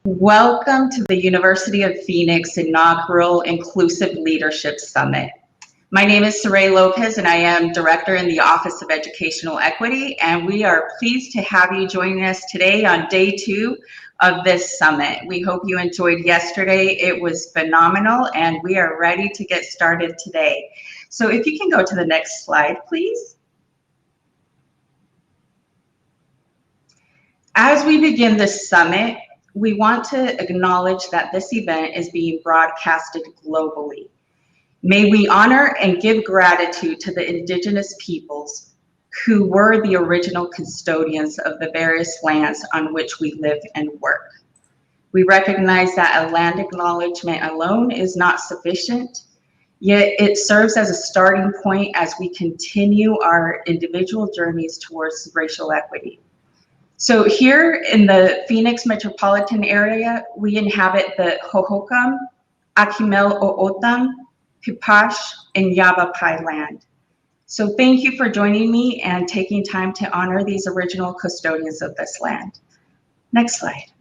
Welcome to the University of Phoenix inaugural Inclusive Leadership Summit. My name is Saray Lopez and I am Director in the Office of Educational Equity, and we are pleased to have you joining us today on day 2 of this summit. We hope you enjoyed yesterday. It was phenomenal and we are ready to get started today. So if you can go to the next slide, please. As we begin this summit, we want to acknowledge that this event is being broadcasted globally. May we honor and give gratitude to the indigenous peoples who were the original custodians of the various lands on which we live and work. We recognize that a land acknowledgement alone is not sufficient, yet it serves as a starting point as we continue our individual journeys towards racial equity. So here in the Phoenix metropolitan area, we inhabit the Hohokam, Akimel O'odham, Pipash, and Yavapai land. So thank you for joining me and taking time to honor these original custodians of this land. Next slide.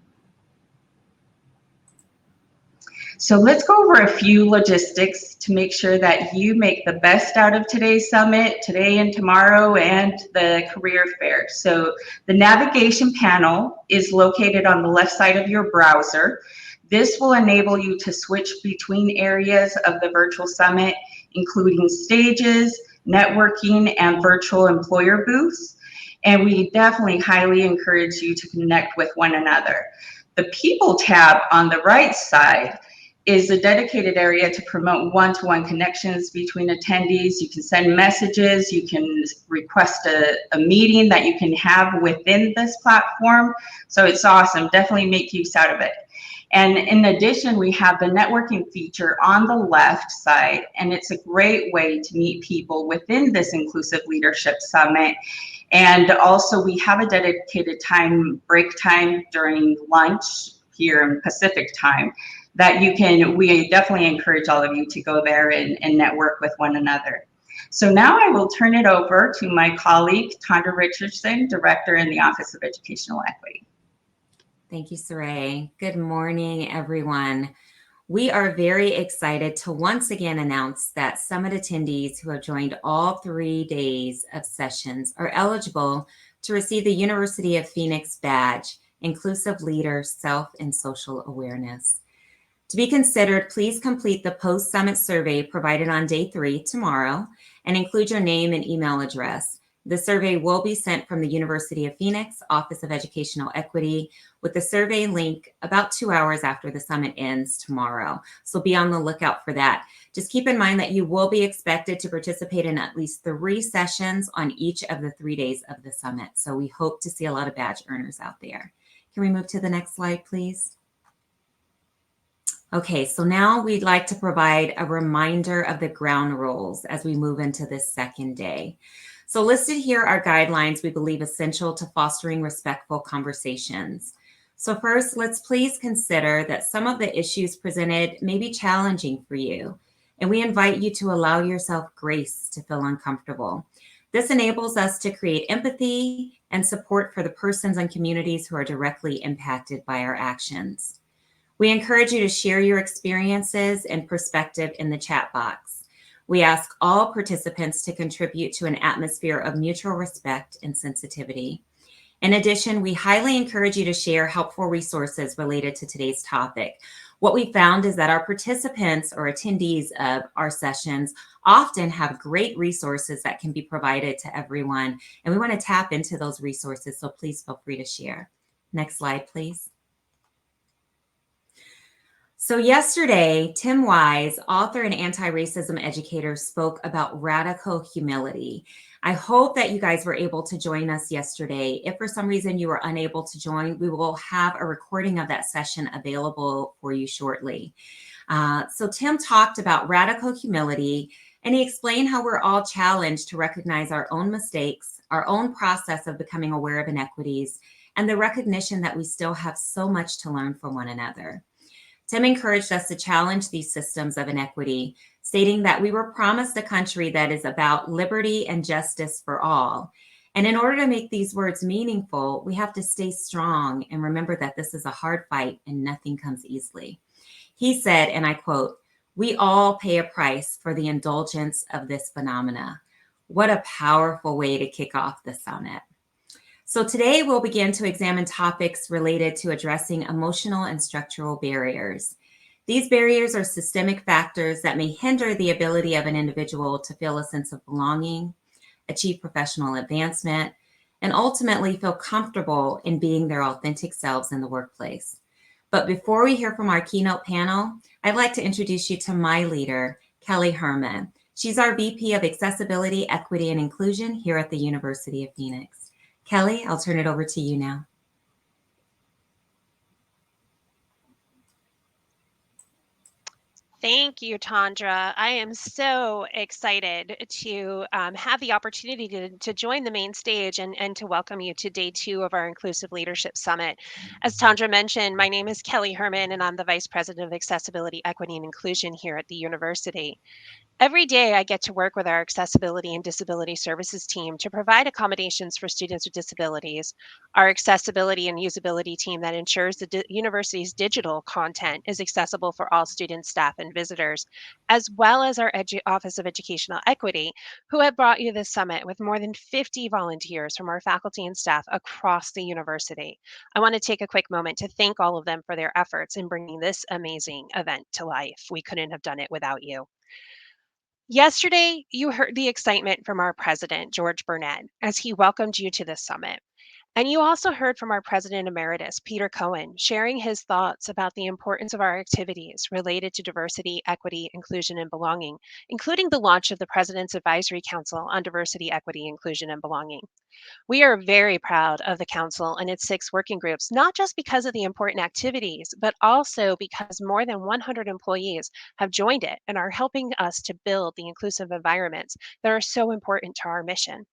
So let's go over a few logistics to make sure that you make the best out of today's summit, today and tomorrow, and the career fair. So the navigation panel is located on the left side of your browser. This will enable you to switch between areas of the virtual summit, including stages, networking, and virtual employer booths. And we definitely highly encourage you to connect with one another. The People tab on the right side is a dedicated area to promote one-to-one connections between attendees. You can send messages, you can request a meeting that you can have within this platform. So it's awesome, definitely make use out of it. And in addition, we have the networking feature on the left side, and it's a great way to meet people within this Inclusive Leadership Summit. And also we have a dedicated break time during lunch here in Pacific time that we definitely encourage all of you to go there and network with one another. So now I will turn it over to my colleague, Tondra Richardson, Director in the Office of Educational Equity. Thank you, Saray. Good morning, everyone. We are very excited to once again announce that summit attendees who have joined all 3 days of sessions are eligible to receive the University of Phoenix badge, Inclusive Leader, Self and Social Awareness. To be considered, please complete the post-summit survey provided on day 3 tomorrow and include your name and email address. The survey will be sent from the University of Phoenix Office of Educational Equity with the survey link about 2 hours after the summit ends tomorrow. So be on the lookout for that. Just keep in mind that you will be expected to participate in at least 3 sessions on each of the 3 days of the summit. So we hope to see a lot of badge earners out there. Can we move to the next slide, please? Okay, so now we'd like to provide a reminder of the ground rules as we move into this second day. So listed here are guidelines we believe essential to fostering respectful conversations. So first, let's please consider that some of the issues presented may be challenging for you, and we invite you to allow yourself grace to feel uncomfortable. This enables us to create empathy and support for the persons and communities who are directly impacted by our actions. We encourage you to share your experiences and perspective in the chat box. We ask all participants to contribute to an atmosphere of mutual respect and sensitivity. In addition, we highly encourage you to share helpful resources related to today's topic. What we found is that our participants or attendees of our sessions often have great resources that can be provided to everyone, and we want to tap into those resources, so please feel free to share. Next slide, please. So yesterday, Tim Wise, author and anti-racism educator, spoke about radical humility. I hope that you guys were able to join us yesterday. If for some reason you were unable to join, we will have a recording of that session available for you shortly. So Tim talked about radical humility, and he explained how we're all challenged to recognize our own mistakes, our own process of becoming aware of inequities, and the recognition that we still have so much to learn from one another. Tim encouraged us to challenge these systems of inequity, stating that we were promised a country that is about liberty and justice for all. And in order to make these words meaningful, we have to stay strong and remember that this is a hard fight and nothing comes easily. He said, and I quote, "We all pay a price for the indulgence of this phenomena." What a powerful way to kick off the summit. So today we'll begin to examine topics related to addressing emotional and structural barriers. These barriers are systemic factors that may hinder the ability of an individual to feel a sense of belonging, achieve professional advancement, and ultimately feel comfortable in being their authentic selves in the workplace. But before we hear from our keynote panel, I'd like to introduce you to my leader, Kelly Herman. She's our VP of Accessibility, Equity, and Inclusion here at the University of Phoenix. Kelly, I'll turn it over to you now. Thank you, Tandra. I am so excited to have the opportunity to join the main stage and to welcome you to day 2 of our Inclusive Leadership Summit. As Tandra mentioned, my name is Kelly Herman, and I'm the Vice President of Accessibility, Equity, and Inclusion here at the university. Every day, I get to work with our accessibility and disability services team to provide accommodations for students with disabilities. Our accessibility and usability team that ensures the university's digital content is accessible for all students, staff, and visitors, as well as our Office of Educational Equity, who have brought you this summit with more than 50 volunteers from our faculty and staff across the university. I want to take a quick moment to thank all of them for their efforts in bringing this amazing event to life. We couldn't have done it without you. Yesterday, you heard the excitement from our president, George Burnett, as he welcomed you to this summit. And you also heard from our president emeritus, Peter Cohen, sharing his thoughts about the importance of our activities related to diversity, equity, inclusion, and belonging, including the launch of the President's Advisory Council on Diversity, Equity, Inclusion, and Belonging. We are very proud of the Council and its 6 working groups, not just because of the important activities, but also because more than 100 employees have joined it and are helping us to build the inclusive environments that are so important to our mission.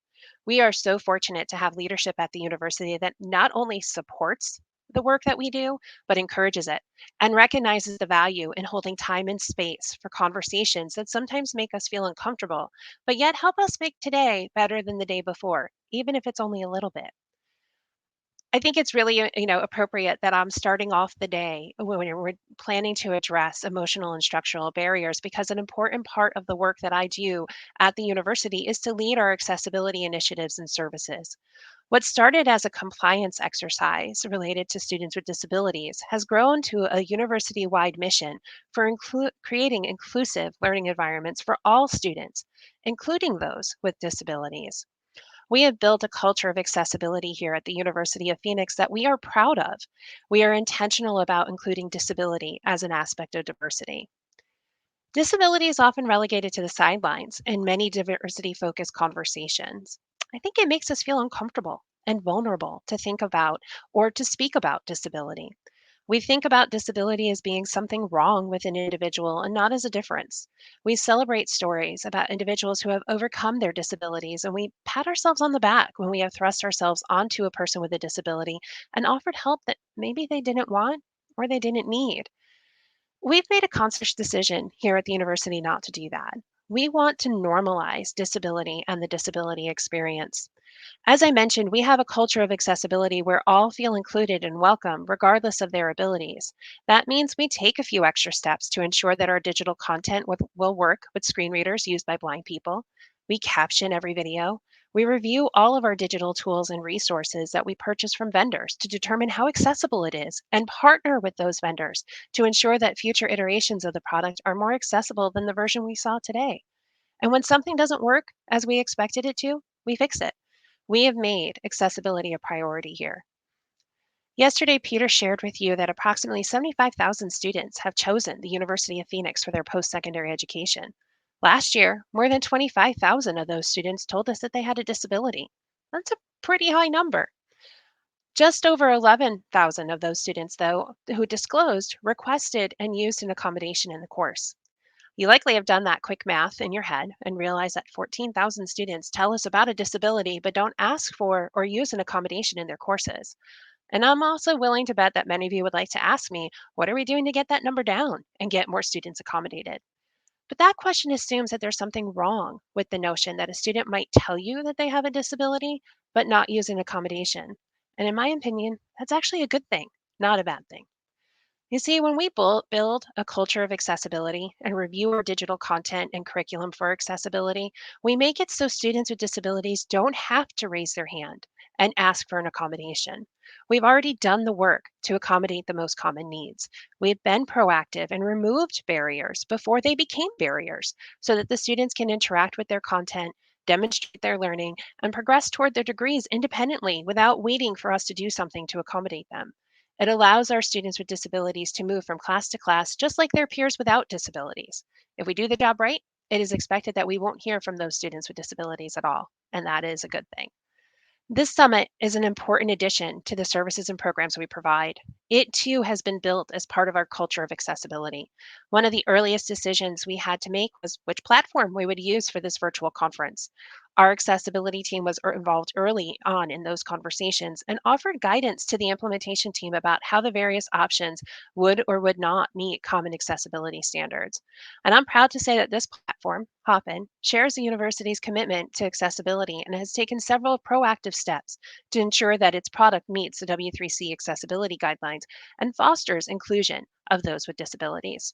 We are so fortunate to have leadership at the university that not only supports the work that we do, but encourages it and recognizes the value in holding time and space for conversations that sometimes make us feel uncomfortable, but yet help us make today better than the day before, even if it's only a little bit. I think it's really, appropriate that I'm starting off the day when we're planning to address emotional and structural barriers, because an important part of the work that I do at the university is to lead our accessibility initiatives and services. What started as a compliance exercise related to students with disabilities has grown to a university-wide mission for creating inclusive learning environments for all students, including those with disabilities. We have built a culture of accessibility here at the University of Phoenix that we are proud of. We are intentional about including disability as an aspect of diversity. Disability is often relegated to the sidelines in many diversity focused conversations. I think it makes us feel uncomfortable and vulnerable to think about or to speak about disability. We think about disability as being something wrong with an individual and not as a difference. We celebrate stories about individuals who have overcome their disabilities, and we pat ourselves on the back when we have thrust ourselves onto a person with a disability and offered help that maybe they didn't want or they didn't need. We've made a conscious decision here at the university not to do that. We want to normalize disability and the disability experience. As I mentioned, we have a culture of accessibility where all feel included and welcome, regardless of their abilities. That means we take a few extra steps to ensure that our digital content will work with screen readers used by blind people. We caption every video. We review all of our digital tools and resources that we purchase from vendors to determine how accessible it is and partner with those vendors to ensure that future iterations of the product are more accessible than the version we saw today. And when something doesn't work as we expected it to, we fix it. We have made accessibility a priority here. Yesterday, Peter shared with you that approximately 75,000 students have chosen the University of Phoenix for their post-secondary education. Last year, more than 25,000 of those students told us that they had a disability. That's a pretty high number. Just over 11,000 of those students, though, who disclosed, requested and used an accommodation in the course. You likely have done that quick math in your head and realize that 14,000 students tell us about a disability but don't ask for or use an accommodation in their courses. And I'm also willing to bet that many of you would like to ask me, what are we doing to get that number down and get more students accommodated? But that question assumes that there's something wrong with the notion that a student might tell you that they have a disability, but not use an accommodation. And in my opinion, that's actually a good thing, not a bad thing. You see, when we build a culture of accessibility and review our digital content and curriculum for accessibility, we make it so students with disabilities don't have to raise their hand and ask for an accommodation. We've already done the work to accommodate the most common needs. We've been proactive and removed barriers before they became barriers so that the students can interact with their content, demonstrate their learning, and progress toward their degrees independently without waiting for us to do something to accommodate them. It allows our students with disabilities to move from class to class just like their peers without disabilities. If we do the job right, it is expected that we won't hear from those students with disabilities at all, and that is a good thing. This summit is an important addition to the services and programs we provide. It too has been built as part of our culture of accessibility. One of the earliest decisions we had to make was which platform we would use for this virtual conference. Our accessibility team was involved early on in those conversations and offered guidance to the implementation team about how the various options would or would not meet common accessibility standards. And I'm proud to say that this platform, Hopin, shares the university's commitment to accessibility and has taken several proactive steps to ensure that its product meets the W3C accessibility guidelines and fosters inclusion of those with disabilities.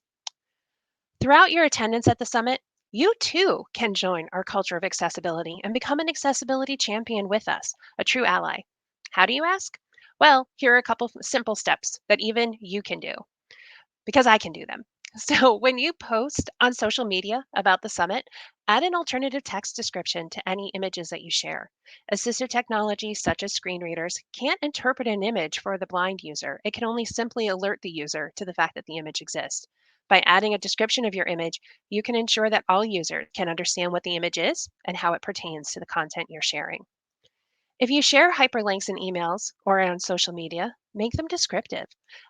Throughout your attendance at the summit, you too can join our culture of accessibility and become an accessibility champion with us, a true ally. How do you ask? Well, here are a couple simple steps that even you can do because I can do them. So, when you post on social media about the summit, add an alternative text description to any images that you share. Assistive technology, such as screen readers, can't interpret an image for the blind user. It can only simply alert the user to the fact that the image exists. By adding a description of your image, you can ensure that all users can understand what the image is and how it pertains to the content you're sharing. If you share hyperlinks in emails or on social media, make them descriptive.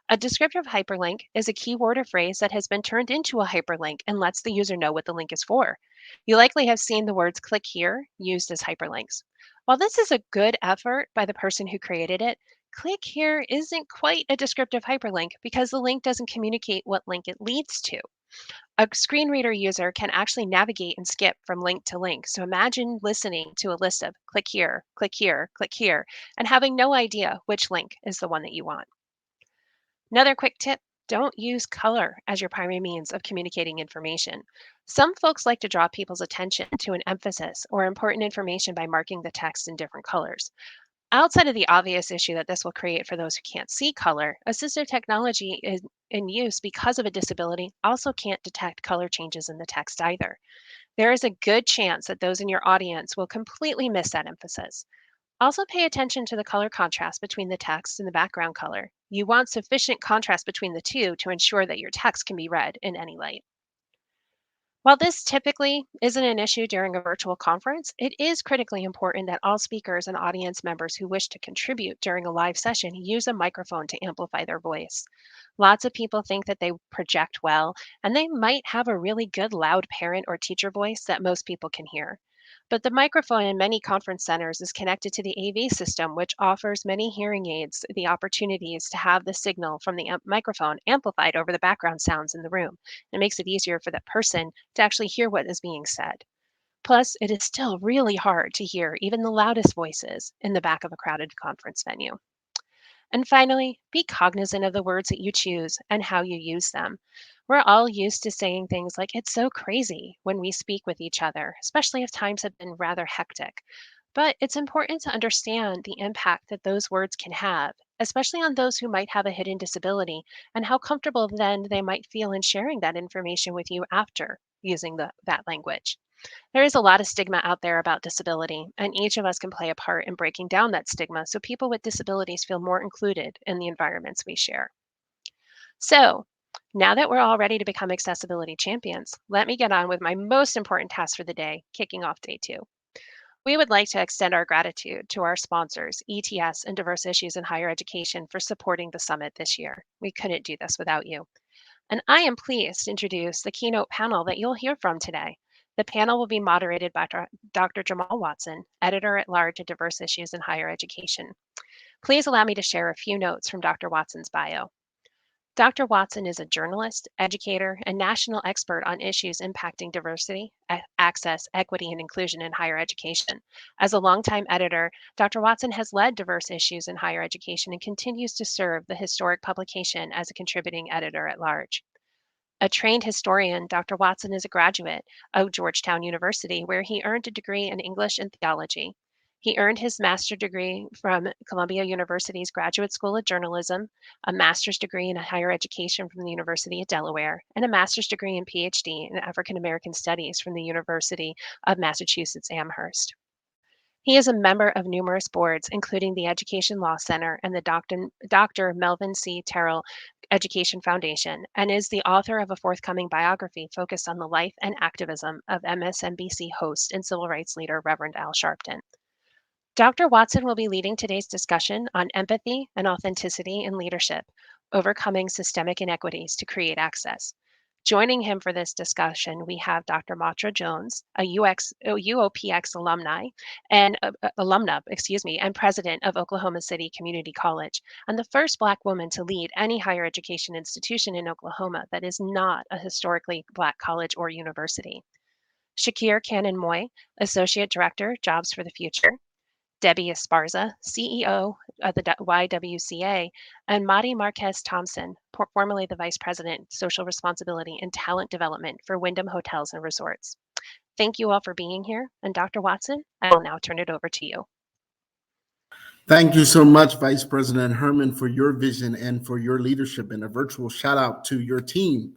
A descriptive hyperlink is a keyword or phrase that has been turned into a hyperlink and lets the user know what the link is for. You likely have seen the words click here used as hyperlinks. While this is a good effort by the person who created it, click here isn't quite a descriptive hyperlink because the link doesn't communicate what link it leads to. A screen reader user can actually navigate and skip from link to link. So imagine listening to a list of click here, click here, click here, and having no idea which link is the one that you want. Another quick tip, don't use color as your primary means of communicating information. Some folks like to draw people's attention to an emphasis or important information by marking the text in different colors. Outside of the obvious issue that this will create for those who can't see color, assistive technology in use because of a disability also can't detect color changes in the text either. There is a good chance that those in your audience will completely miss that emphasis. Also, pay attention to the color contrast between the text and the background color. You want sufficient contrast between the two to ensure that your text can be read in any light. While this typically isn't an issue during a virtual conference, it is critically important that all speakers and audience members who wish to contribute during a live session use a microphone to amplify their voice. Lots of people think that they project well, and they might have a really good loud parent or teacher voice that most people can hear. But the microphone in many conference centers is connected to the AV system, which offers many hearing aids the opportunities to have the signal from the microphone amplified over the background sounds in the room. It makes it easier for that person to actually hear what is being said. Plus, it is still really hard to hear even the loudest voices in the back of a crowded conference venue. And finally, be cognizant of the words that you choose and how you use them. We're all used to saying things like, it's so crazy when we speak with each other, especially if times have been rather hectic. But it's important to understand the impact that those words can have, especially on those who might have a hidden disability, and how comfortable then they might feel in sharing that information with you after using that language. There is a lot of stigma out there about disability, and each of us can play a part in breaking down that stigma so people with disabilities feel more included in the environments we share. So, now that we're all ready to become accessibility champions, let me get on with my most important task for the day, kicking off day 2. We would like to extend our gratitude to our sponsors, ETS and Diverse Issues in Higher Education, for supporting the summit this year. We couldn't do this without you. And I am pleased to introduce the keynote panel that you'll hear from today. The panel will be moderated by Dr. Jamal Watson, Editor at Large at Diverse Issues in Higher Education. Please allow me to share a few notes from Dr. Watson's bio. Dr. Watson is a journalist, educator, and national expert on issues impacting diversity, access, equity, and inclusion in higher education. As a longtime editor, Dr. Watson has led diverse issues in higher education and continues to serve the historic publication as a contributing editor at large. A trained historian, Dr. Watson is a graduate of Georgetown University, where he earned a degree in English and theology. He earned his master's degree from Columbia University's Graduate School of Journalism, a master's degree in higher education from the University of Delaware, and a master's degree and PhD in African American Studies from the University of Massachusetts Amherst. He is a member of numerous boards, including the Education Law Center and the Dr. Melvin C. Terrell Education Foundation, and is the author of a forthcoming biography focused on the life and activism of MSNBC host and civil rights leader Reverend Al Sharpton. Dr. Watson will be leading today's discussion on empathy and authenticity in leadership, overcoming systemic inequities to create access. Joining him for this discussion, we have Dr. Matra Jones, a UOPX alumna, and president of Oklahoma City Community College, and the first Black woman to lead any higher education institution in Oklahoma that is not a historically Black college or university. Shakir Cannon Moy, Associate Director, Jobs for the Future. Debbie Esparza, CEO of the YWCA, and Madi Marquez Thompson, formerly the Vice President, Social Responsibility and Talent Development for Wyndham Hotels and Resorts. Thank you all for being here, and Dr. Watson, I will now turn it over to you. Thank you so much, Vice President Herman, for your vision and for your leadership, and a virtual shout out to your team,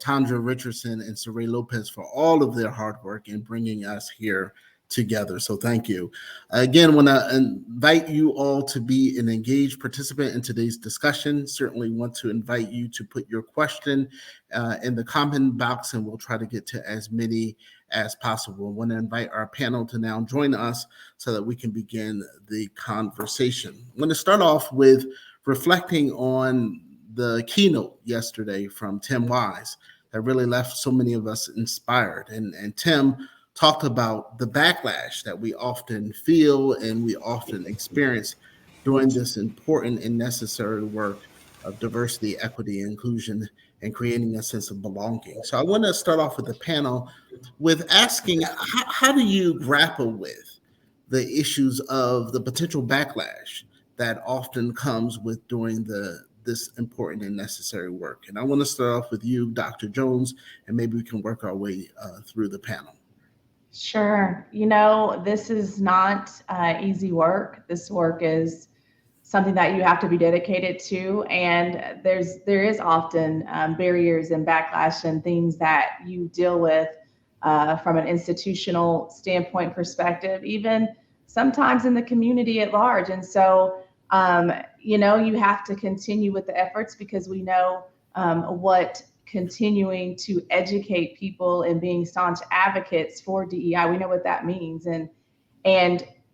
Tandra Richardson and Saray Lopez, for all of their hard work in bringing us here together. So thank you. Again, I want to invite you all to be an engaged participant in today's discussion. Certainly want to invite you to put your question in the comment box, and we'll try to get to as many as possible. I want to invite our panel to now join us so that we can begin the conversation. I'm going to start off with reflecting on the keynote yesterday from Tim Wise that really left so many of us inspired. And Tim talked about the backlash that we often feel and we often experience during this important and necessary work of diversity, equity, inclusion, and creating a sense of belonging. So I want to start off with the panel with asking, how do you grapple with the issues of the potential backlash that often comes with doing this important and necessary work? And I want to start off with you, Dr. Jones, and maybe we can work our way through the panel. Sure. This is not easy work. This work is something that you have to be dedicated to. And there is often barriers and backlash and things that you deal with from an institutional standpoint perspective, even sometimes in the community at large. And so, you have to continue with the efforts because we know what continuing to educate people and being staunch advocates for DEI, we know what that means. And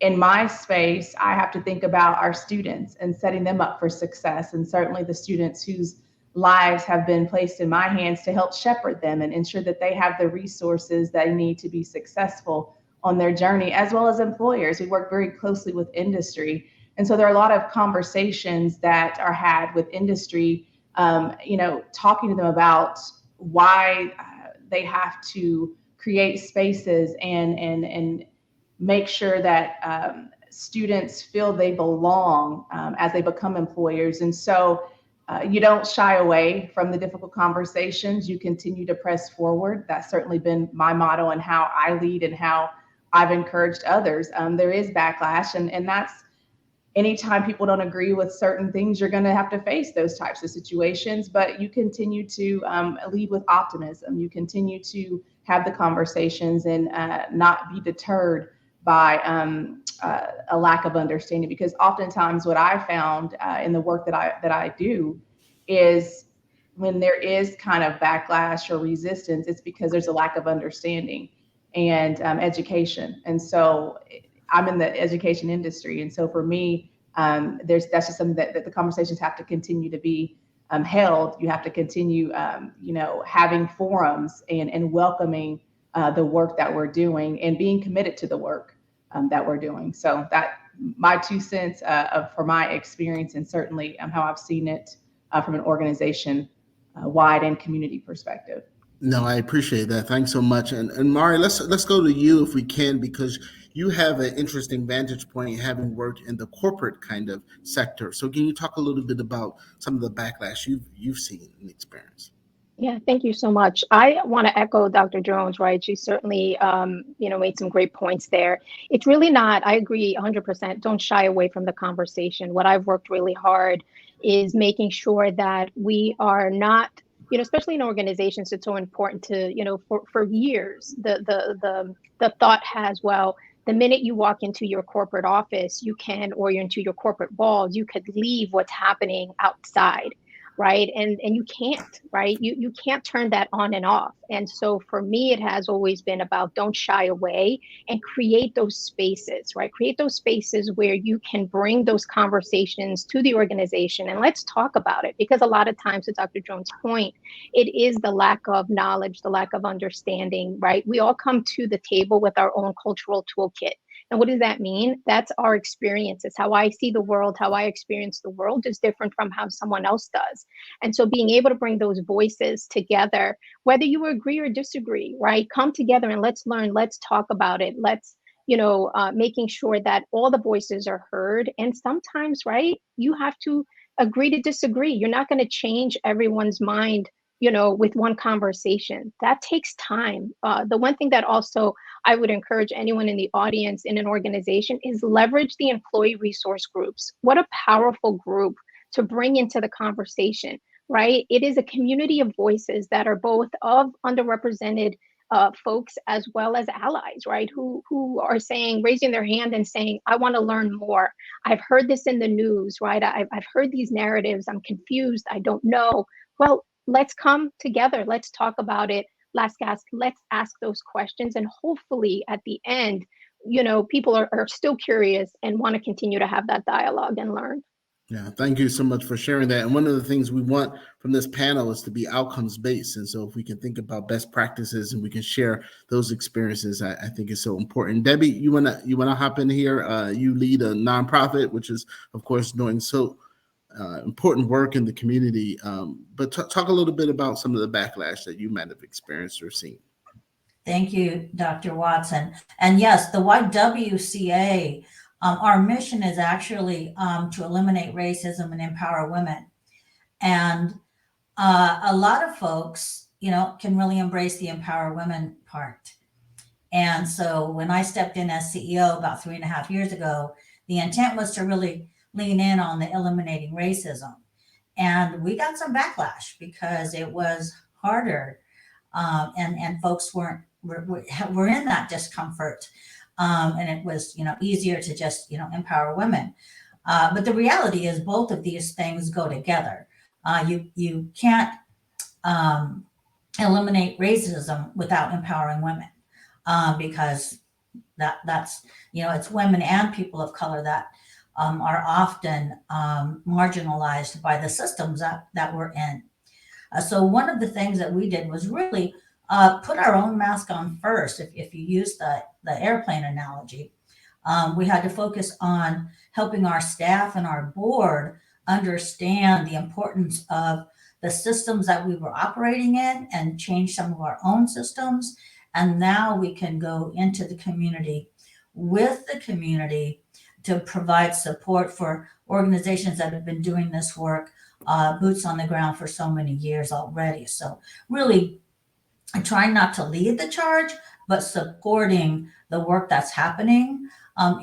in my space, I have to think about our students and setting them up for success, and certainly the students whose lives have been placed in my hands to help shepherd them and ensure that they have the resources they need to be successful on their journey, as well as employers. We work very closely with industry. And so there are a lot of conversations that are had with industry, talking to them about why they have to create spaces and make sure that students feel they belong as they become employers. And so you don't shy away from the difficult conversations. You continue to press forward. That's certainly been my motto and how I lead and how I've encouraged others. There is backlash, and that's anytime people don't agree with certain things, you're going to have to face those types of situations, but you continue to lead with optimism. You continue to have the conversations and not be deterred by a lack of understanding, because oftentimes what I found in the work that I do is when there is kind of backlash or resistance, it's because there's a lack of understanding and education. And so I'm in the education industry. And so for me, that's just something that the conversations have to continue to be held. You have to continue, having forums and welcoming the work that we're doing and being committed to the work that we're doing. So that my 2 cents for my experience and certainly how I've seen it from an organization wide and community perspective. No, I appreciate that. Thanks so much. And Mari, let's go to you if we can, because you have an interesting vantage point having worked in the corporate kind of sector. So can you talk a little bit about some of the backlash you've seen and experienced? Yeah, thank you so much. I want to echo Dr. Jones, right? She certainly, made some great points there. It's really not, I agree 100%, don't shy away from the conversation. What I've worked really hard is making sure that we are not, especially in organizations, it's so important to, for years, the thought has, well, the minute you walk into your corporate office, or you're into your corporate walls, you could leave what's happening outside. Right. And you can't, right. You can't turn that on and off. And so for me, it has always been about don't shy away and create those spaces, right. Create those spaces where you can bring those conversations to the organization and let's talk about it. Because a lot of times, to Dr. Jones' point, it is the lack of knowledge, the lack of understanding, right. We all come to the table with our own cultural toolkit. And what does that mean? That's our experiences. How I see the world, how I experience the world is different from how someone else does. And so being able to bring those voices together, whether you agree or disagree, right? Come together and let's learn, let's talk about it. Let's, making sure that all the voices are heard. And sometimes, right, you have to agree to disagree. You're not going to change everyone's mind with one conversation. That takes time. The one thing that also I would encourage anyone in the audience in an organization is leverage the employee resource groups. What a powerful group to bring into the conversation, right? It is a community of voices that are both of underrepresented folks as well as allies, right? Who are raising their hand and saying, I want to learn more. I've heard this in the news, right? I've heard these narratives. I'm confused. I don't know. Well, let's come together. Let's talk about it. Let's ask those questions. And hopefully at the end, people are still curious and want to continue to have that dialogue and learn. Yeah, thank you so much for sharing that. And one of the things we want from this panel is to be outcomes based. And so if we can think about best practices and we can share those experiences, I think is so important. Debbie, you wanna hop in here? You lead a nonprofit, which is of course doing so important work in the community. But talk a little bit about some of the backlash that you might have experienced or seen. Thank you, Dr. Watson. And yes, the YWCA, our mission is actually to eliminate racism and empower women. And a lot of folks, can really embrace the empower women part. And so when I stepped in as CEO about 3.5 years ago, the intent was to really lean in on the eliminating racism. And we got some backlash because it was harder and folks were in that discomfort. And it was, easier to just, empower women. But the reality is both of these things go together. You can't eliminate racism without empowering women because that's, it's women and people of color that are often marginalized by the systems that we're in. So one of the things that we did was really put our own mask on first. If you use the airplane analogy, we had to focus on helping our staff and our board understand the importance of the systems that we were operating in and change some of our own systems. And now we can go into the community with the community to provide support for organizations that have been doing this work, boots on the ground for so many years already. So really trying not to lead the charge, but supporting the work that's happening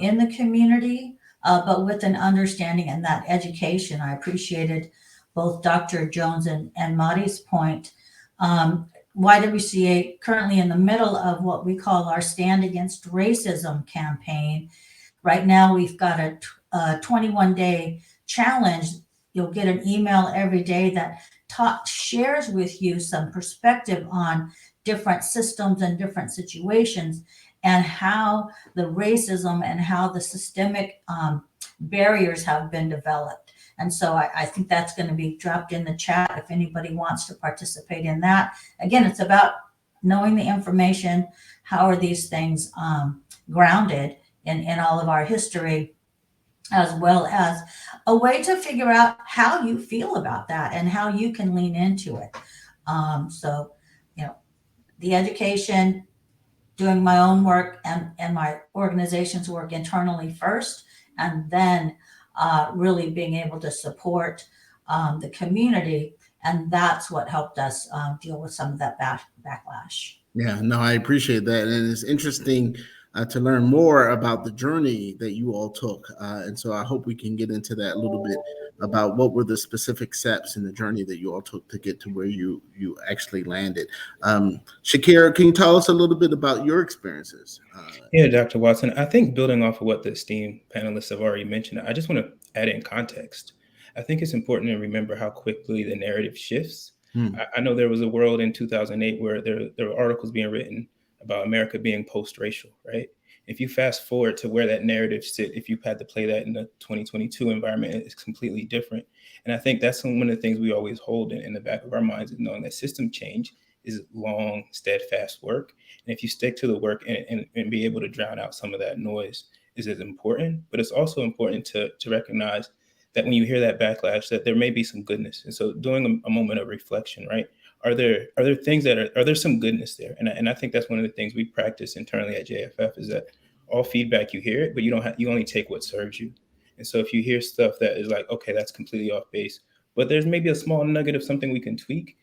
in the community, but with an understanding and that education. I appreciated both Dr. Jones and Mari's point. YWCA currently in the middle of what we call our Stand Against Racism campaign. Right now, we've got a 21-day challenge. You'll get an email every day that shares with you some perspective on different systems and different situations and how the racism and how the systemic barriers have been developed. And so I think that's going to be dropped in the chat if anybody wants to participate in that. Again, it's about knowing the information. How are these things grounded in all of our history? as well as a way to figure out how you feel about that and how you can lean into it. So, you know, the education, doing my own work and my organization's work internally first, and then really being able to support the community. And that's what helped us deal with some of that backlash. Yeah, no, I appreciate that. And it's interesting to learn more about the journey that you all took. And so I hope we can get into that a little bit about what were the specific steps in the journey that you all took to get to where you actually landed. Shakira, can you tell us a little bit about your experiences? Yeah, Dr. Watson, I think building off of what the esteemed panelists have already mentioned, I just want to add in context. I think it's important to remember how quickly the narrative shifts. I know there was a world in 2008 where there were articles being written about America being post-racial, right? If you fast forward to where that narrative sit, if you had to play that in the 2022 environment, it's completely different. And I think that's one of the things we always hold in the back of our minds, is knowing that system change is long, steadfast work. And if you stick to the work and be able to drown out some of that noise is as important, but it's also important to recognize that when you hear that backlash, that there may be some goodness. And so doing a moment of reflection, right? Are there things are there some goodness there? And I think that's one of the things we practice internally at JFF, is that all feedback, you hear it, but you only take what serves you. And so if you hear stuff that is like, okay, that's completely off base, but there's maybe a small nugget of something we can tweak,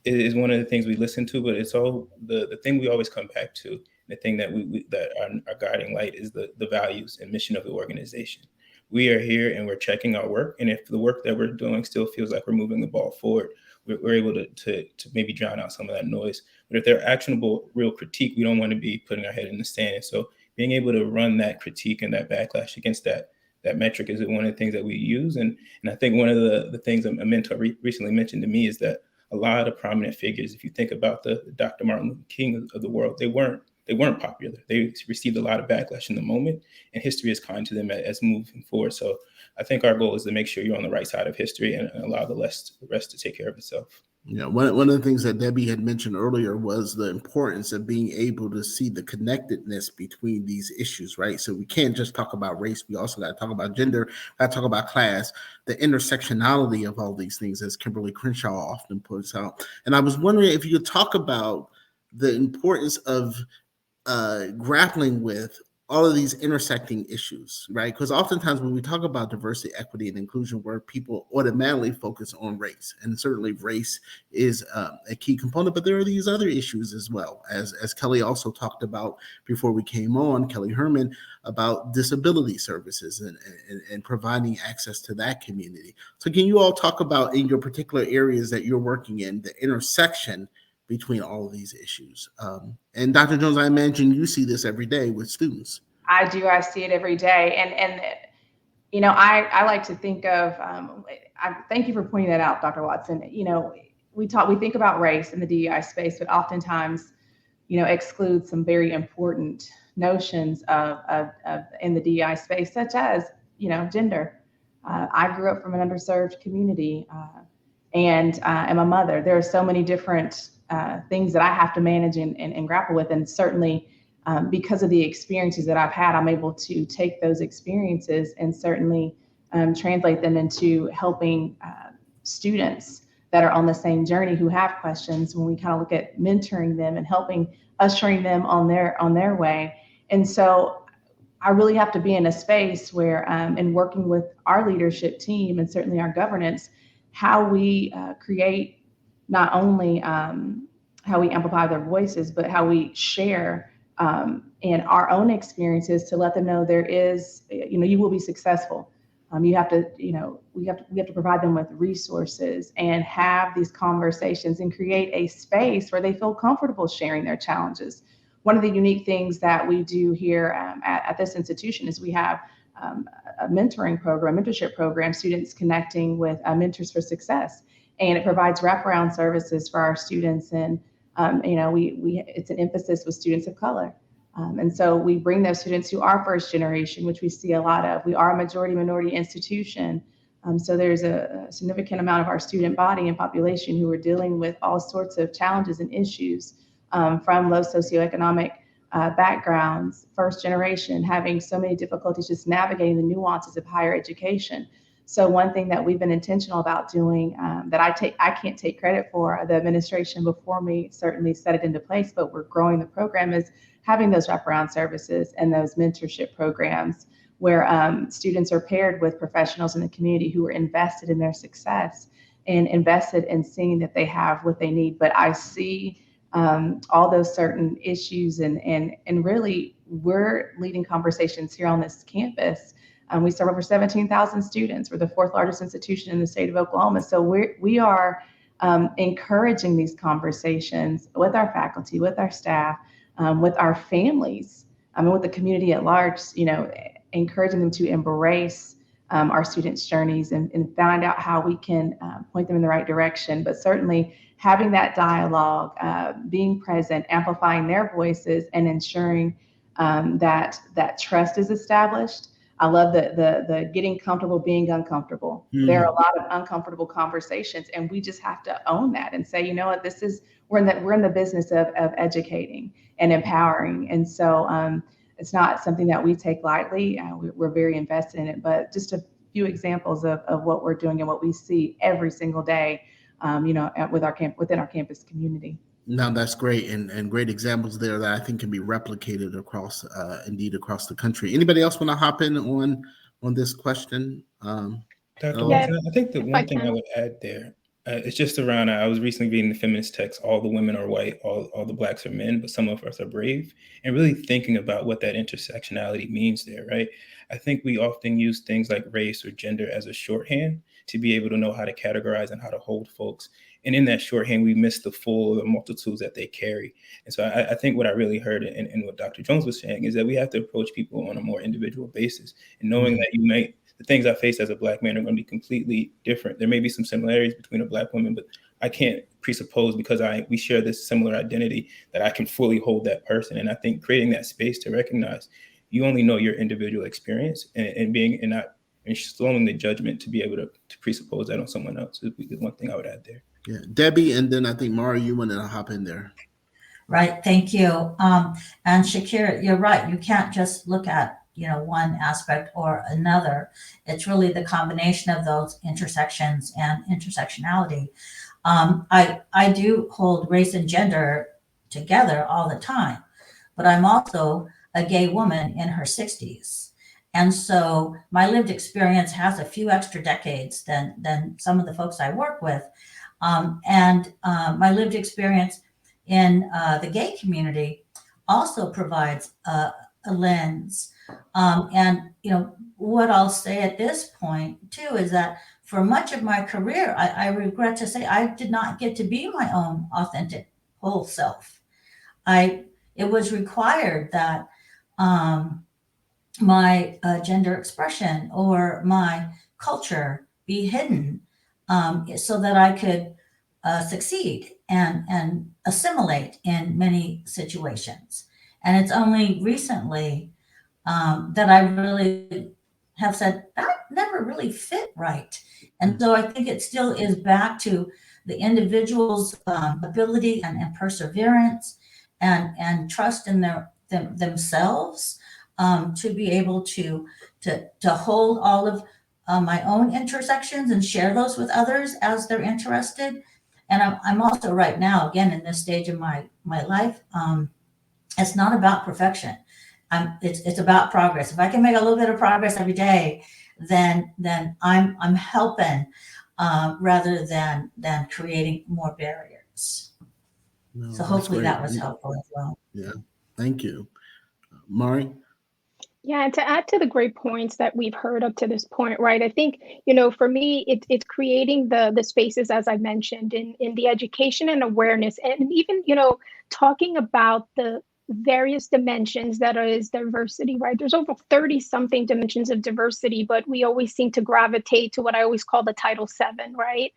it is one of the things we listen to. But it's all the thing we always come back to. The thing that that our guiding light is the values and mission of the organization. We are here and we're checking our work. And if the work that we're doing still feels like we're moving the ball forward, we're able to maybe drown out some of that noise. But if they're actionable, real critique, we don't want to be putting our head in the sand. And so being able to run that critique and that backlash against that metric is one of the things that we use. And I think one of the things a mentor recently mentioned to me is that a lot of prominent figures, if you think about the Dr. Martin Luther King of the world, they weren't popular. They received a lot of backlash in the moment, and history is kind to them as moving forward. So I think our goal is to make sure you're on the right side of history and allow the rest to take care of itself. Yeah, one of the things that Debbie had mentioned earlier was the importance of being able to see the connectedness between these issues, right? So we can't just talk about race. We also got to talk about gender, got to talk about class, the intersectionality of all these things, as Kimberly Crenshaw often puts out. And I was wondering if you could talk about the importance of grappling with all of these intersecting issues, right? Because oftentimes when we talk about diversity, equity, and inclusion, where people automatically focus on race, and certainly race is a key component, but there are these other issues as well, as Kelly also talked about before we came on, Kelly Herman, about disability services and providing access to that community. So can you all talk about, in your particular areas that you're working in, the intersection between all of these issues? And Dr. Jones, I imagine you see this every day with students. I do. I see it every day. And you know, I like to think of, thank you for pointing that out, Dr. Watson. You know, we think about race in the DEI space, but oftentimes, you know, exclude some very important notions of in the DEI space, such as, you know, gender. I grew up from an underserved community, and am a mother. There are so many different things that I have to manage and grapple with. And certainly because of the experiences that I've had, I'm able to take those experiences and certainly translate them into helping students that are on the same journey who have questions, when we kind of look at mentoring them and ushering them on their way. And so I really have to be in a space where, in working with our leadership team and certainly our governance, how we create not only how we amplify their voices, but how we share in our own experiences to let them know there is, you know, you will be successful. You have to, you know, we have to provide them with resources and have these conversations and create a space where they feel comfortable sharing their challenges. One of the unique things that we do here at this institution is we have a mentoring program, mentorship program, students connecting with Mentors for Success. And it provides wraparound services for our students. And, you know, it's an emphasis with students of color. And so we bring those students who are first generation, which we see a lot of. We are a majority minority institution. So there's a significant amount of our student body and population who are dealing with all sorts of challenges and issues, from low socioeconomic backgrounds, first generation, having so many difficulties just navigating the nuances of higher education. So one thing that we've been intentional about doing that I can't take credit for, the administration before me certainly set it into place, but we're growing the program, is having those wraparound services and those mentorship programs where students are paired with professionals in the community who are invested in their success and invested in seeing that they have what they need. But I see all those certain issues and really we're leading conversations here on this campus. We serve over 17,000 students. We're the fourth largest institution in the state of Oklahoma. So we are encouraging these conversations with our faculty, with our staff, with our families, with the community at large, encouraging them to embrace our students' journeys and find out how we can point them in the right direction. But certainly having that dialogue, being present, amplifying their voices, and ensuring that trust is established. I love the getting comfortable being uncomfortable. There are a lot of uncomfortable conversations, and we just have to own that and say, you know what, we're in the business of educating and empowering. And so it's not something that we take lightly. We're very invested in it, but just a few examples of what we're doing and what we see every single day, within our campus community. No, that's great, and great examples there that I think can be replicated across the country. Anybody else want to hop in on this question? Dr. Watson, I think the one thing I would add there, it's just around, I was recently reading the feminist text, all the women are white, all the blacks are men, but some of us are brave, and really thinking about what that intersectionality means there, right? I think we often use things like race or gender as a shorthand to be able to know how to categorize and how to hold folks. And in that shorthand, we miss the multitudes that they carry. And so I think what I really heard in what Dr. Jones was saying is that we have to approach people on a more individual basis, and knowing that the things I face as a Black man are going to be completely different. There may be some similarities between a Black woman, but I can't presuppose because we share this similar identity that I can fully hold that person. And I think creating that space to recognize you only know your individual experience and slowing the judgment to be able to presuppose that on someone else is the one thing I would add there. Yeah, Debbie, and then I think Mara, you want to hop in there. Right, thank you. And Shakira, you're right. You can't just look at one aspect or another. It's really the combination of those intersections and intersectionality. I do hold race and gender together all the time, but I'm also a gay woman in her 60s. And so my lived experience has a few extra decades than some of the folks I work with. And my lived experience in the gay community also provides a lens. And what I'll say at this point too is that for much of my career, I regret to say I did not get to be my own authentic whole self. It was required that my gender expression or my culture be hidden so that I could succeed and assimilate in many situations. And it's only recently that I really have said that never really fit right. And so I think it still is back to the individual's ability and perseverance and trust in themselves to be able to hold all of my own intersections and share those with others as they're interested. And I'm also right now, again, in this stage of my life, it's not about perfection. It's about progress. If I can make a little bit of progress every day, then I'm helping rather than creating more barriers. No, so hopefully that was helpful as well. Yeah, thank you. Mari? Yeah, and to add to the great points that we've heard up to this point, right? I think, for me, it's creating the spaces, as I mentioned, in the education and awareness, and even, talking about the various dimensions that is diversity, right? There's over 30 something dimensions of diversity, but we always seem to gravitate to what I always call the Title VII, right?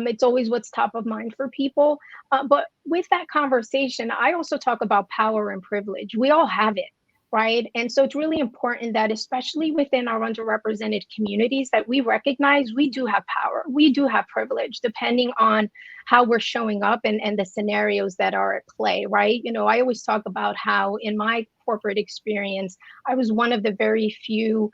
It's always what's top of mind for people. But with that conversation, I also talk about power and privilege. We all have it. right? And so it's really important that, especially within our underrepresented communities, that we recognize we do have power, we do have privilege, depending on how we're showing up and the scenarios that are at play, right? I always talk about how in my corporate experience, I was one of the very few,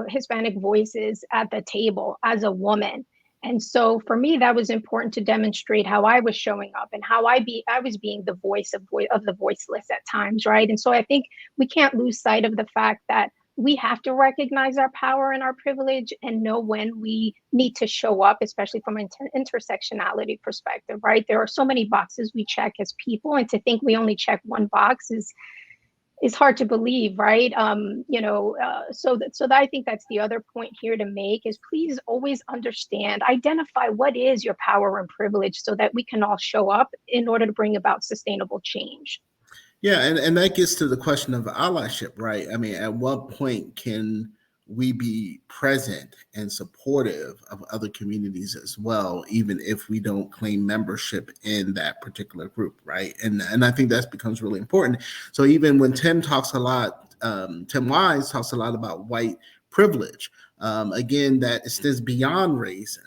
Hispanic voices at the table as a woman. And so for me, that was important to demonstrate how I was showing up and how I was being the voice of the voiceless at times, right? And so I think we can't lose sight of the fact that we have to recognize our power and our privilege and know when we need to show up, especially from an intersectionality perspective, right? There are so many boxes we check as people, and to think we only check one box is hard to believe, right? So that I think that's the other point here to make is please always understand, identify what is your power and privilege so that we can all show up in order to bring about sustainable change. Yeah, and that gets to the question of allyship, right? I mean, at what point can we be present and supportive of other communities as well, even if we don't claim membership in that particular group, right? And I think that becomes really important. So even when Tim Wise talks a lot about white privilege, again, that extends beyond race.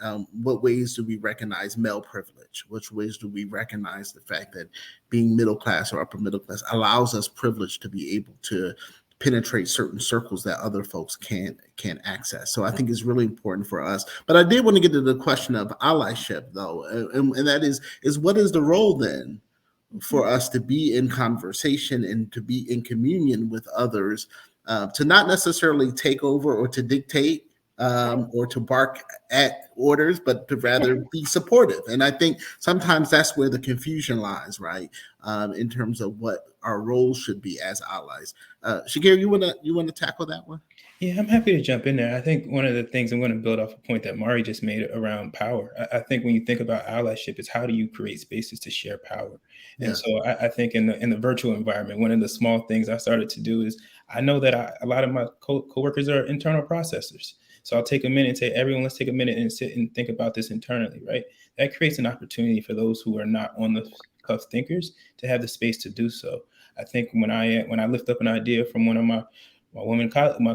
What ways do we recognize male privilege? Which ways do we recognize the fact that being middle class or upper middle class allows us privilege to be able to penetrate certain circles that other folks can't access? So I think it's really important for us. But I did want to get to the question of allyship, though, and that is what is the role then for us to be in conversation and to be in communion with others, to not necessarily take over or to dictate, or to bark at orders, but to rather be supportive. And I think sometimes that's where the confusion lies, right? In terms of what our roles should be as allies. Shakir, you wanna tackle that one? Yeah, I'm happy to jump in there. I think one of the things I'm going to build off a point that Mari just made around power. I think when you think about allyship, it's how do you create spaces to share power? Yeah. And so I think in the virtual environment, one of the small things I started to do is I know that a lot of my coworkers are internal processors. So I'll take a minute and say, everyone, let's take a minute and sit and think about this internally, right? That creates an opportunity for those who are not on the cuff thinkers to have the space to do so. I think when I lift up an idea from one of my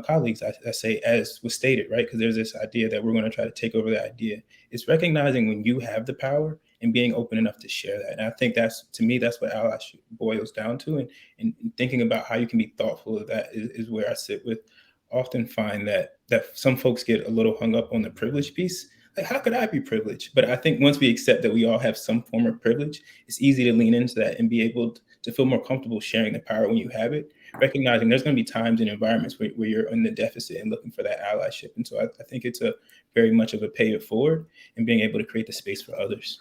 colleagues, I say, as was stated, right? Because there's this idea that we're going to try to take over the idea. It's recognizing when you have the power and being open enough to share that. And I think that's what allyship boils down to. And thinking about how you can be thoughtful of that is where I sit with. Often find that some folks get a little hung up on the privilege piece. Like, how could I be privileged? But I think once we accept that we all have some form of privilege, it's easy to lean into that and be able to feel more comfortable sharing the power when you have it, recognizing there's going to be times and environments where you're in the deficit and looking for that allyship. And so I think it's a very much of a pay it forward and being able to create the space for others.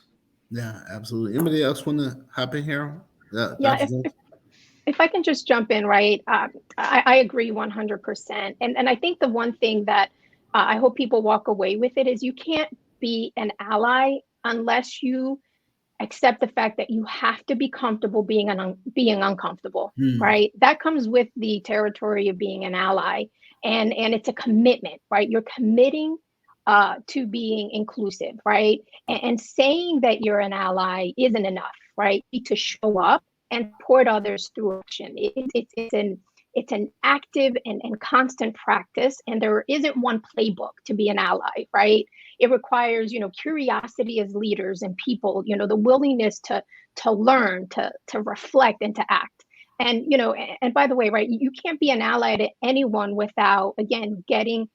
Yeah, absolutely. Anybody else want to hop in here? Yeah, if I can just jump in, right? I agree 100%. And I think the one thing that I hope people walk away with it is you can't be an ally unless you accept the fact that you have to be comfortable being uncomfortable, right? That comes with the territory of being an ally, and it's a commitment, right? You're committing to being inclusive, right? And saying that you're an ally isn't enough, right? You need to show up and support others through action. It's an active and constant practice, and there isn't one playbook to be an ally, right? It requires, curiosity as leaders and people, the willingness to learn, to reflect, and to act. And, and by the way, right, you can't be an ally to anyone without, again, getting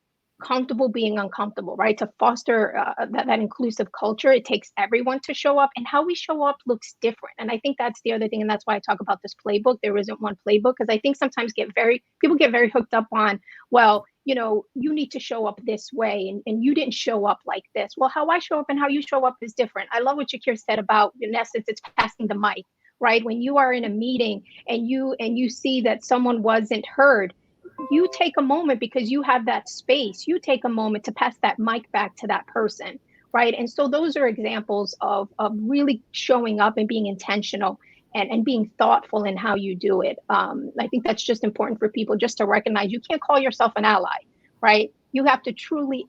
comfortable being uncomfortable, right? To foster that inclusive culture, it takes everyone to show up, and how we show up looks different. And I think that's the other thing, and that's why I talk about this playbook. There isn't one playbook, because I think sometimes people get very hooked up on, well, you need to show up this way, and you didn't show up like this. Well, how I show up and how you show up is different. I love what Shakir said about, in essence, it's passing the mic, right? When you are in a meeting and you see that someone wasn't heard, you take a moment, because you have that space. You take a moment to pass that mic back to that person, right? And so those are examples of really showing up and being intentional and being thoughtful in how you do it. I think that's just important for people just to recognize you can't call yourself an ally, right? You have to truly,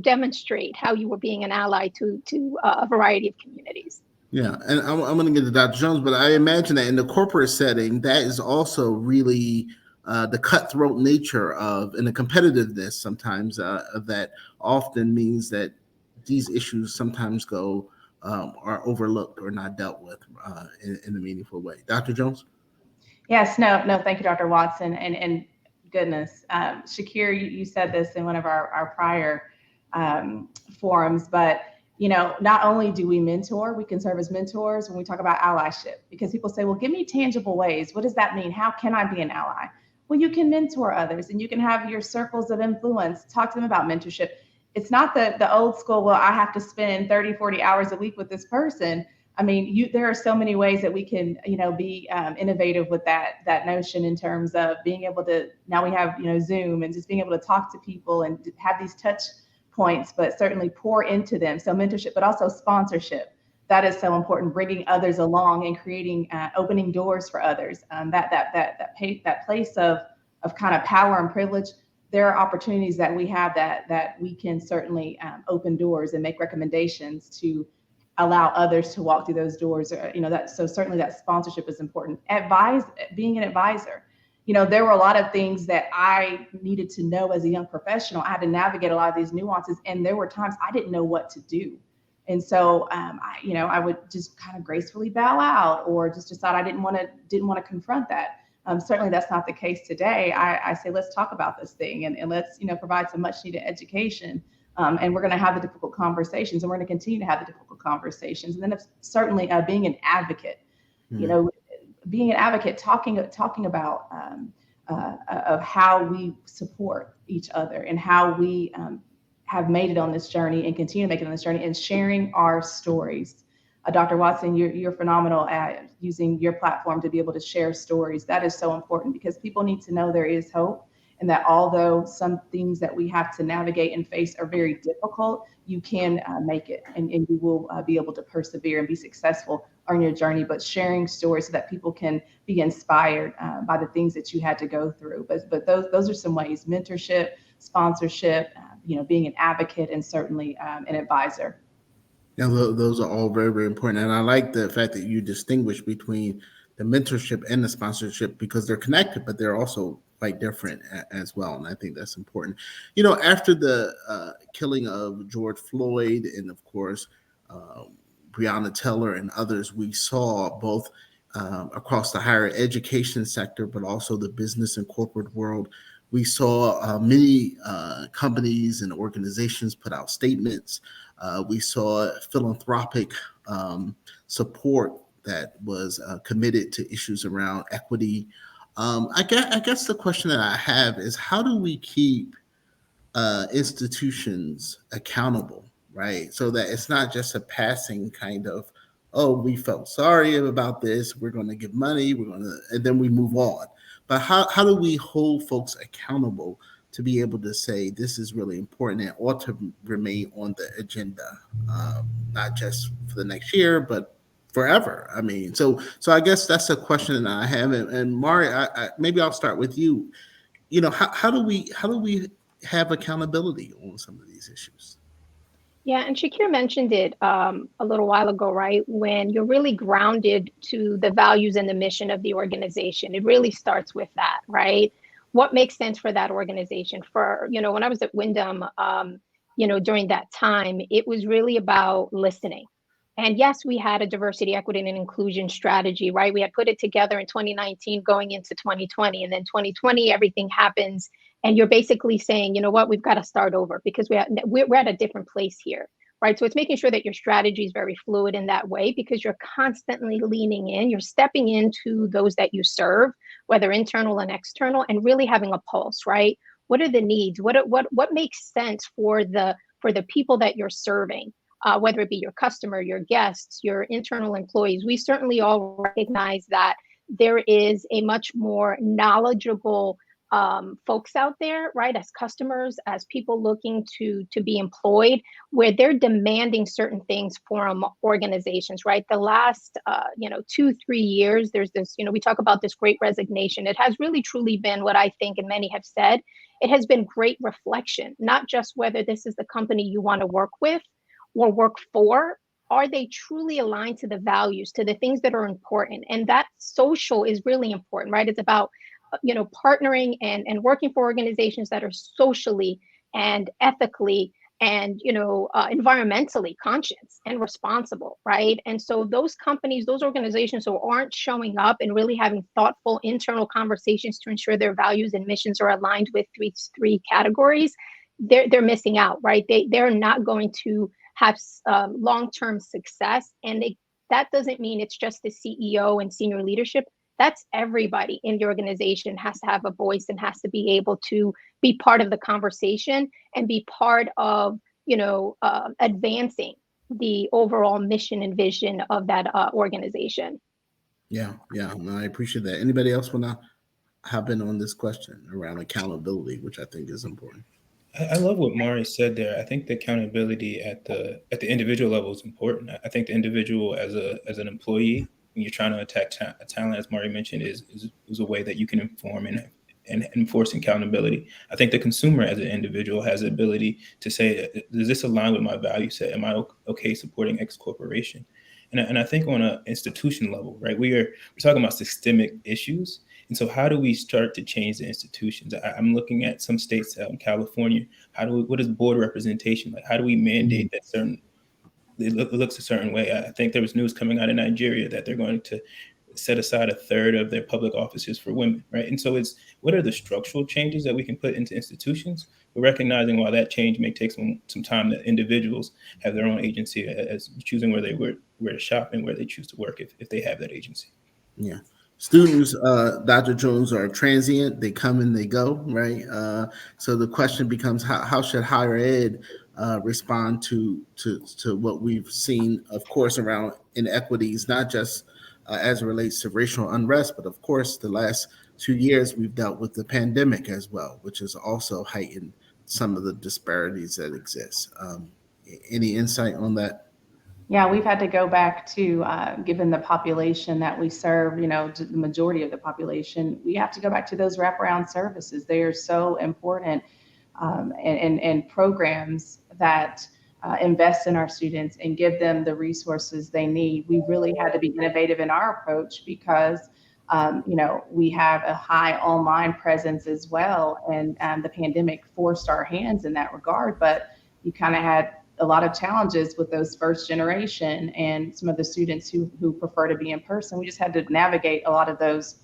demonstrate how you were being an ally to a variety of communities. Yeah, and I'm going to get to Dr. Jones, but I imagine that in the corporate setting, that is also really the cutthroat nature of, and the competitiveness sometimes of that often means that these issues sometimes go are overlooked or not dealt with in a meaningful way. Dr. Jones? Yes, no, thank you, Dr. Watson. And goodness, Shakir, you said this in one of our prior forums, but not only do we mentor, we can serve as mentors when we talk about allyship, because people say, well, give me tangible ways. What does that mean? How can I be an ally? Well, you can mentor others and you can have your circles of influence, talk to them about mentorship. It's not the old school, well, I have to spend 30, 40 hours a week with this person. I mean, there are so many ways that we can, be innovative with that notion in terms of being able to, now we have, Zoom, and just being able to talk to people and have these touch points, but certainly pour into them. So mentorship, but also sponsorship. That is so important, bringing others along and creating, opening doors for others. That place of kind of power and privilege. There are opportunities that we have that we can certainly open doors and make recommendations to allow others to walk through those doors. So certainly that sponsorship is important. Being an advisor. There were a lot of things that I needed to know as a young professional. I had to navigate a lot of these nuances, and there were times I didn't know what to do. And so, I would just kind of gracefully bow out, or just decide I didn't want to confront that. Certainly, that's not the case today. I say, let's talk about this thing, and let's provide some much needed education. And we're going to have the difficult conversations, and we're going to continue to have the difficult conversations. And then it's certainly being an advocate. Being an advocate, talking about of how we support each other and how we have made it on this journey and continue to make it on this journey, and sharing our stories. Dr. Watson, you're phenomenal at using your platform to be able to share stories. That is so important, because people need to know there is hope, and that although some things that we have to navigate and face are very difficult, you can make it, and you will be able to persevere and be successful on your journey. But sharing stories so that people can be inspired by the things that you had to go through. But those are some ways: mentorship, sponsorship, being an advocate, and certainly an advisor. Yeah, those are all very, very important. And I like the fact that you distinguish between the mentorship and the sponsorship, because they're connected, but they're also quite different as well. And I think that's important. After the killing of George Floyd, and of course, Breonna Taylor and others, we saw both across the higher education sector, but also the business and corporate world. We saw many companies and organizations put out statements. We saw philanthropic support that was committed to issues around equity. I guess the question that I have is, how do we keep institutions accountable, right? So that it's not just a passing kind of, oh, we felt sorry about this, we're going to give money, and then we move on. But how do we hold folks accountable to be able to say this is really important and ought to remain on the agenda, not just for the next year, but forever? I mean, so I guess that's a question that I have. And Mari, maybe I'll start with you. How do we have accountability on some of these issues? Yeah, and Shakir mentioned it a little while ago, right? When you're really grounded to the values and the mission of the organization, it really starts with that, right? What makes sense for that organization? When I was at Wyndham, during that time, it was really about listening. And yes, we had a diversity, equity, and inclusion strategy, right? We had put it together in 2019 going into 2020. And then 2020, everything happens. And you're basically saying, you know what, we've got to start over, because we're at a different place here, right? So it's making sure that your strategy is very fluid in that way, because you're constantly leaning in, you're stepping into those that you serve, whether internal and external, and really having a pulse, right? What are the needs? What makes sense for the people that you're serving? Whether it be your customer, your guests, your internal employees. We certainly all recognize that there is a much more knowledgeable folks out there, right, as customers, as people looking to be employed, where they're demanding certain things from organizations, right? The last 2-3 years, there's this, we talk about this great resignation. It has really truly been what I think, and many have said, it has been great reflection, not just whether this is the company you want to work with or work for, are they truly aligned to the values, to the things that are important? And that social is really important, right? It's about, partnering and working for organizations that are socially and ethically and environmentally conscious and responsible, right? And so those companies, those organizations who aren't showing up and really having thoughtful internal conversations to ensure their values and missions are aligned with three categories, they're missing out, right? They're not going to have long-term success. And that doesn't mean it's just the CEO and senior leadership. That's everybody in the organization has to have a voice and has to be able to be part of the conversation and be part of, advancing the overall mission and vision of that organization. Yeah, no, I appreciate that. Anybody else want to hop in on this question around accountability, which I think is important? I love what Mari said there. I think the accountability at the individual level is important. I think the individual as an employee, when you're trying to attack talent, as Mari mentioned, is a way that you can inform and enforce accountability. I think the consumer as an individual has the ability to say, does this align with my value set? Am I okay supporting X corporation? And I think on an institution level, right, we're talking about systemic issues. And so how do we start to change the institutions? I'm looking at some states out in California. What is board representation like? How do we mandate that it looks a certain way? I think there was news coming out of Nigeria that they're going to set aside a third of their public offices for women, right? And so what are the structural changes that we can put into institutions? But recognizing while that change may take some time, that individuals have their own agency as choosing where to shop and where they choose to work if they have that agency. Yeah. Students, Dr. Jones, are transient. They come and they go, right? So the question becomes, how should higher ed respond to what we've seen, of course, around inequities, not just as it relates to racial unrest, but of course, the last 2 years we've dealt with the pandemic as well, which has also heightened some of the disparities that exist. Any insight on that? Yeah, we've had to go back to, given the population that we serve, the majority of the population, we have to go back to those wraparound services. They are so important, and programs that invest in our students and give them the resources they need. We really had to be innovative in our approach because, we have a high online presence as well. And the pandemic forced our hands in that regard, but you kind of had a lot of challenges with those first generation and some of the students who prefer to be in person. We just had to navigate a lot of those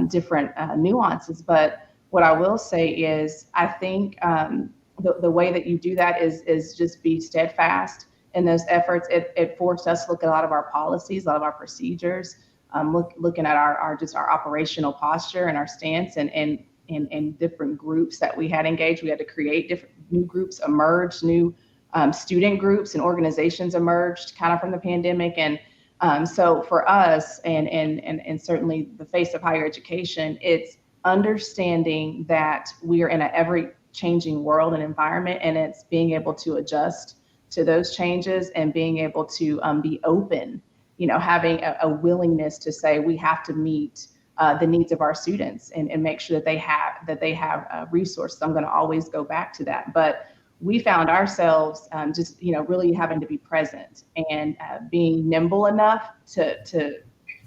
different nuances. But what I will say is, I think the way that you do that is just be steadfast in those efforts. It forced us to look at a lot of our policies, a lot of our procedures, looking at our operational posture and our stance and different groups that we had engaged. We had to create different new groups, new student groups and organizations emerged kind of from the pandemic. And so for us, and certainly the face of higher education, it's understanding that we are in an ever changing world and environment, and it's being able to adjust to those changes and being able to be open, having a willingness to say we have to meet the needs of our students and make sure that they have resources. I'm going to always go back to that. But we found ourselves just, really having to be present and being nimble enough to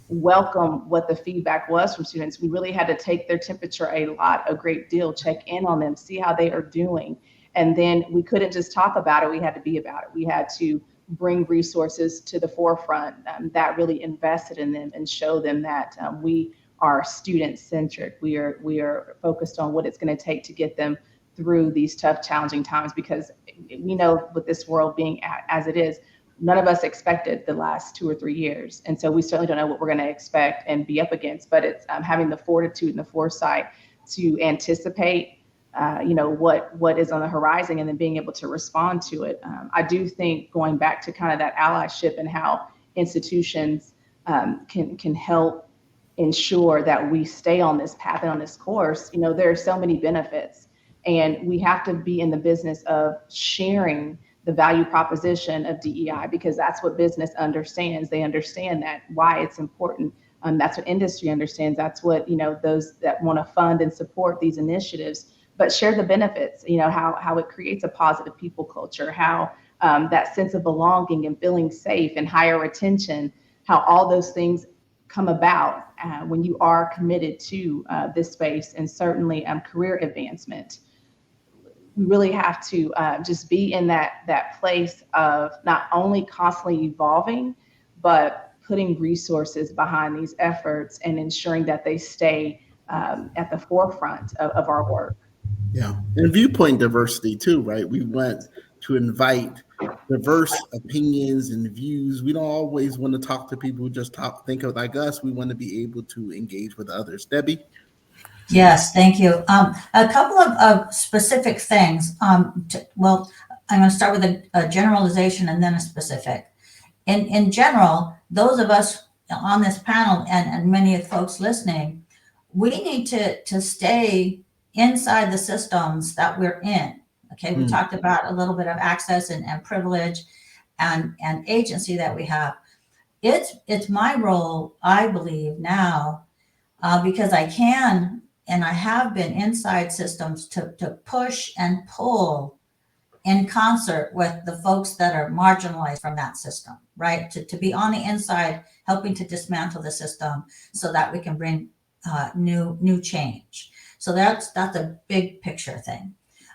welcome what the feedback was from students. We really had to take their temperature a great deal, check in on them, see how they are doing. And then we couldn't just talk about it, we had to be about it. We had to bring resources to the forefront that really invested in them and show them that we are student-centric. We are focused on what it's going to take to get them through these tough, challenging times, because we know with this world being as it is, none of us expected the last 2 or 3 years. And so we certainly don't know what we're going to expect and be up against, but it's having the fortitude and the foresight to anticipate, what is on the horizon and then being able to respond to it. I do think going back to kind of that allyship and how institutions can help ensure that we stay on this path and on this course. There are so many benefits. And we have to be in the business of sharing the value proposition of DEI, because that's what business understands. They understand that why it's important. That's what industry understands. That's what, those that want to fund and support these initiatives, but share the benefits, how it creates a positive people culture, how that sense of belonging and feeling safe and higher retention, how all those things come about when you are committed to this space, and certainly career advancement. We really have to just be in that place of not only constantly evolving, but putting resources behind these efforts and ensuring that they stay at the forefront of our work. Yeah, and viewpoint diversity too, right? We want to invite diverse opinions and views. We don't always want to talk to people who just think of like us. We want to be able to engage with others. Debbie? Yes, thank you. A couple of specific things. Well, I'm going to start with a generalization and then a specific. In general, those of us on this panel and many of the folks listening, we need to stay inside the systems that we're in. Okay, we talked about a little bit of access and privilege and agency that we have. It's my role, I believe now, because I can and I have been inside systems to push and pull in concert with the folks that are marginalized from that system, right? To be on the inside, helping to dismantle the system so that we can bring new change. So that's a big picture thing.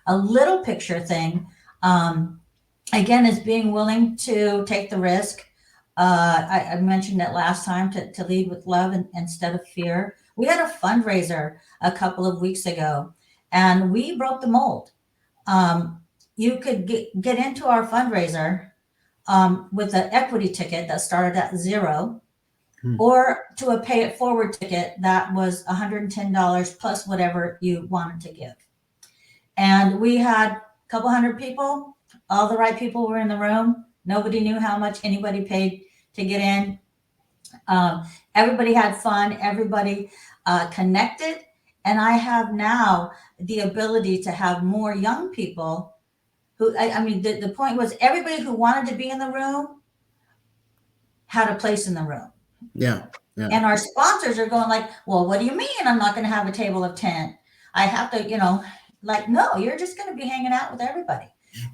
A little picture thing, again, is being willing to take the risk. I mentioned it last time to lead with love instead of fear. We had a fundraiser a couple of weeks ago, and we broke the mold. You could get into our fundraiser with an equity ticket that started at $0, or to a pay it forward ticket that was $110 plus whatever you wanted to give. And we had a couple hundred people. All the right people were in the room. Nobody knew how much anybody paid to get in. Everybody had fun. Everybody connected. And I have now the ability to have more young people who, I mean, the point was everybody who wanted to be in the room had a place in the room. Yeah. And our sponsors are going like, well, what do you mean I'm not going to have a table of 10? I have to, like, no, you're just going to be hanging out with everybody.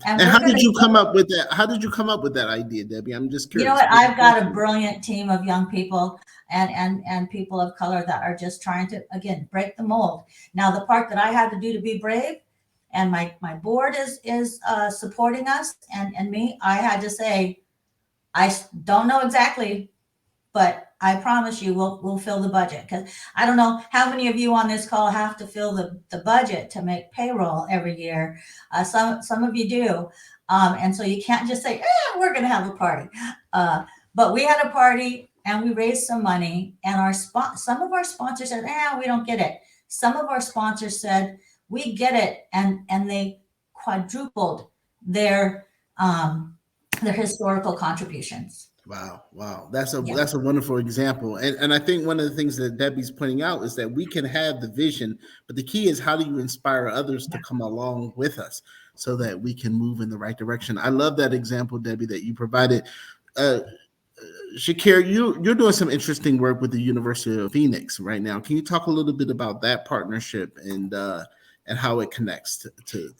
And how did you come up with that? How did you come up with that idea, Debbie? I'm just curious. You know what? I've got a brilliant team of young people and people of color that are just trying to, again, break the mold. Now, the part that I had to do to be brave, and my board is supporting us and me, I had to say, I don't know exactly, but I promise you we'll fill the budget, because I don't know how many of you on this call have to fill the budget to make payroll every year. Some of you do. And so you can't just say, we're going to have a party. But we had a party and we raised some money, and some of our sponsors said, we don't get it. Some of our sponsors said, we get it. And they quadrupled their historical contributions. Wow. That's a wonderful example. And I think one of the things that Debbie's pointing out is that we can have the vision, but the key is how do you inspire others to come along with us so that we can move in the right direction. I love that example, Debbie, that you provided. Shakir, you're doing some interesting work with the University of Phoenix right now. Can you talk a little bit about that partnership and how it connects to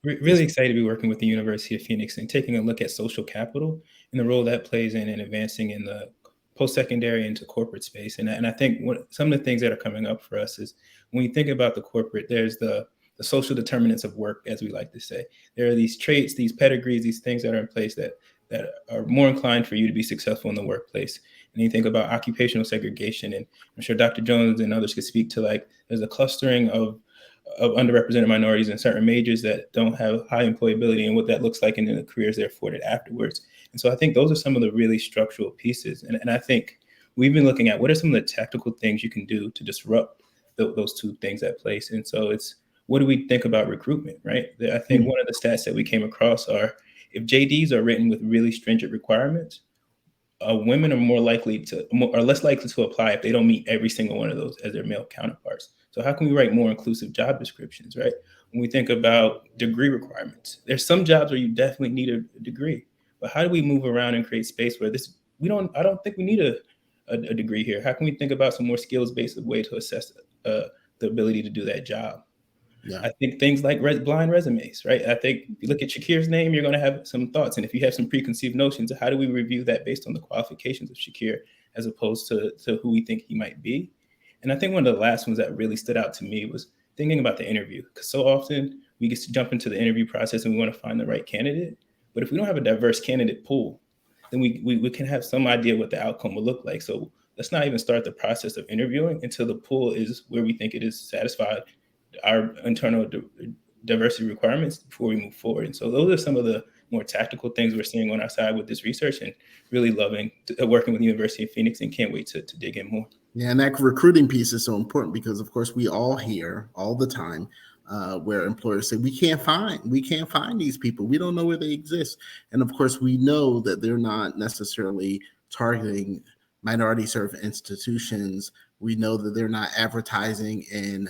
really excited to be working with the University of Phoenix and taking a look at social capital and the role that plays in advancing in the post-secondary into corporate space. And I think some of the things that are coming up for us is when you think about the corporate, there's the social determinants of work, as we like to say. There are these traits, these pedigrees, these things that are in place that are more inclined for you to be successful in the workplace. And you think about occupational segregation, and I'm sure Dr. Jones and others could speak to, like, there's a clustering of underrepresented minorities in certain majors that don't have high employability and what that looks like in the careers they're afforded afterwards. And so I think those are some of the really structural pieces. And I think we've been looking at what are some of the tactical things you can do to disrupt those two things at place. And so it's, what do we think about recruitment, right? I think one of the stats that we came across are, if JDs are written with really stringent requirements, women are less likely to apply if they don't meet every single one of those as their male counterparts. So how can we write more inclusive job descriptions, right? When we think about degree requirements, there's some jobs where you definitely need a degree, but how do we move around and create space where I don't think we need a degree here. How can we think about some more skills-based way to assess the ability to do that job? Yeah. I think things like blind resumes, right? I think if you look at Shakir's name, you're going to have some thoughts. And if you have some preconceived notions, how do we review that based on the qualifications of Shakir as opposed to who we think he might be? And I think one of the last ones that really stood out to me was thinking about the interview, because so often we get to jump into the interview process and we want to find the right candidate. But if we don't have a diverse candidate pool, then we can have some idea what the outcome will look like. So let's not even start the process of interviewing until the pool is where we think it is satisfied our internal diversity requirements before we move forward. And so those are some of the more tactical things we're seeing on our side with this research, and really loving working with the University of Phoenix, and can't wait to dig in more. Yeah, and that recruiting piece is so important because, of course, we all hear all the time where employers say we can't find these people. We don't know where they exist, and of course, we know that they're not necessarily targeting minority-served institutions. We know that they're not advertising in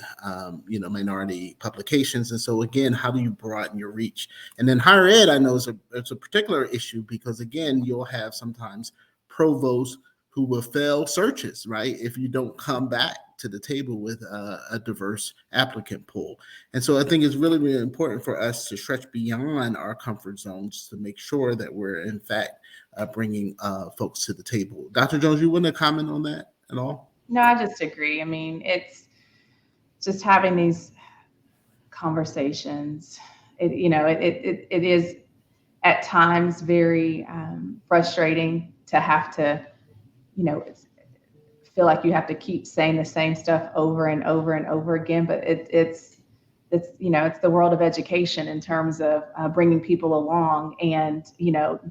minority publications, and so again, how do you broaden your reach? And then higher ed, I know it's a particular issue because again, you'll have sometimes provosts who will fail searches, right? If you don't come back to the table with a diverse applicant pool. And so I think it's really, really important for us to stretch beyond our comfort zones to make sure that we're in fact bringing folks to the table. Dr. Jones, you want to comment on that at all? No, I just agree. I mean, it's just having these conversations. It is at times very frustrating to have to, feel like you have to keep saying the same stuff over and over and over again. But it's the world of education in terms of bringing people along and,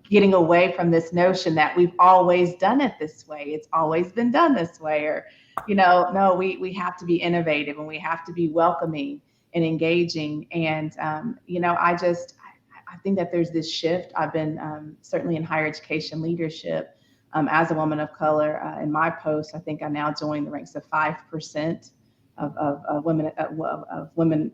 getting away from this notion that we've always done it this way. It's always been done this way, or, no, we have to be innovative and we have to be welcoming and engaging. And, I think that there's this shift. I've been certainly in higher education leadership as a woman of color. In my post, I think I now join the ranks of 5% of women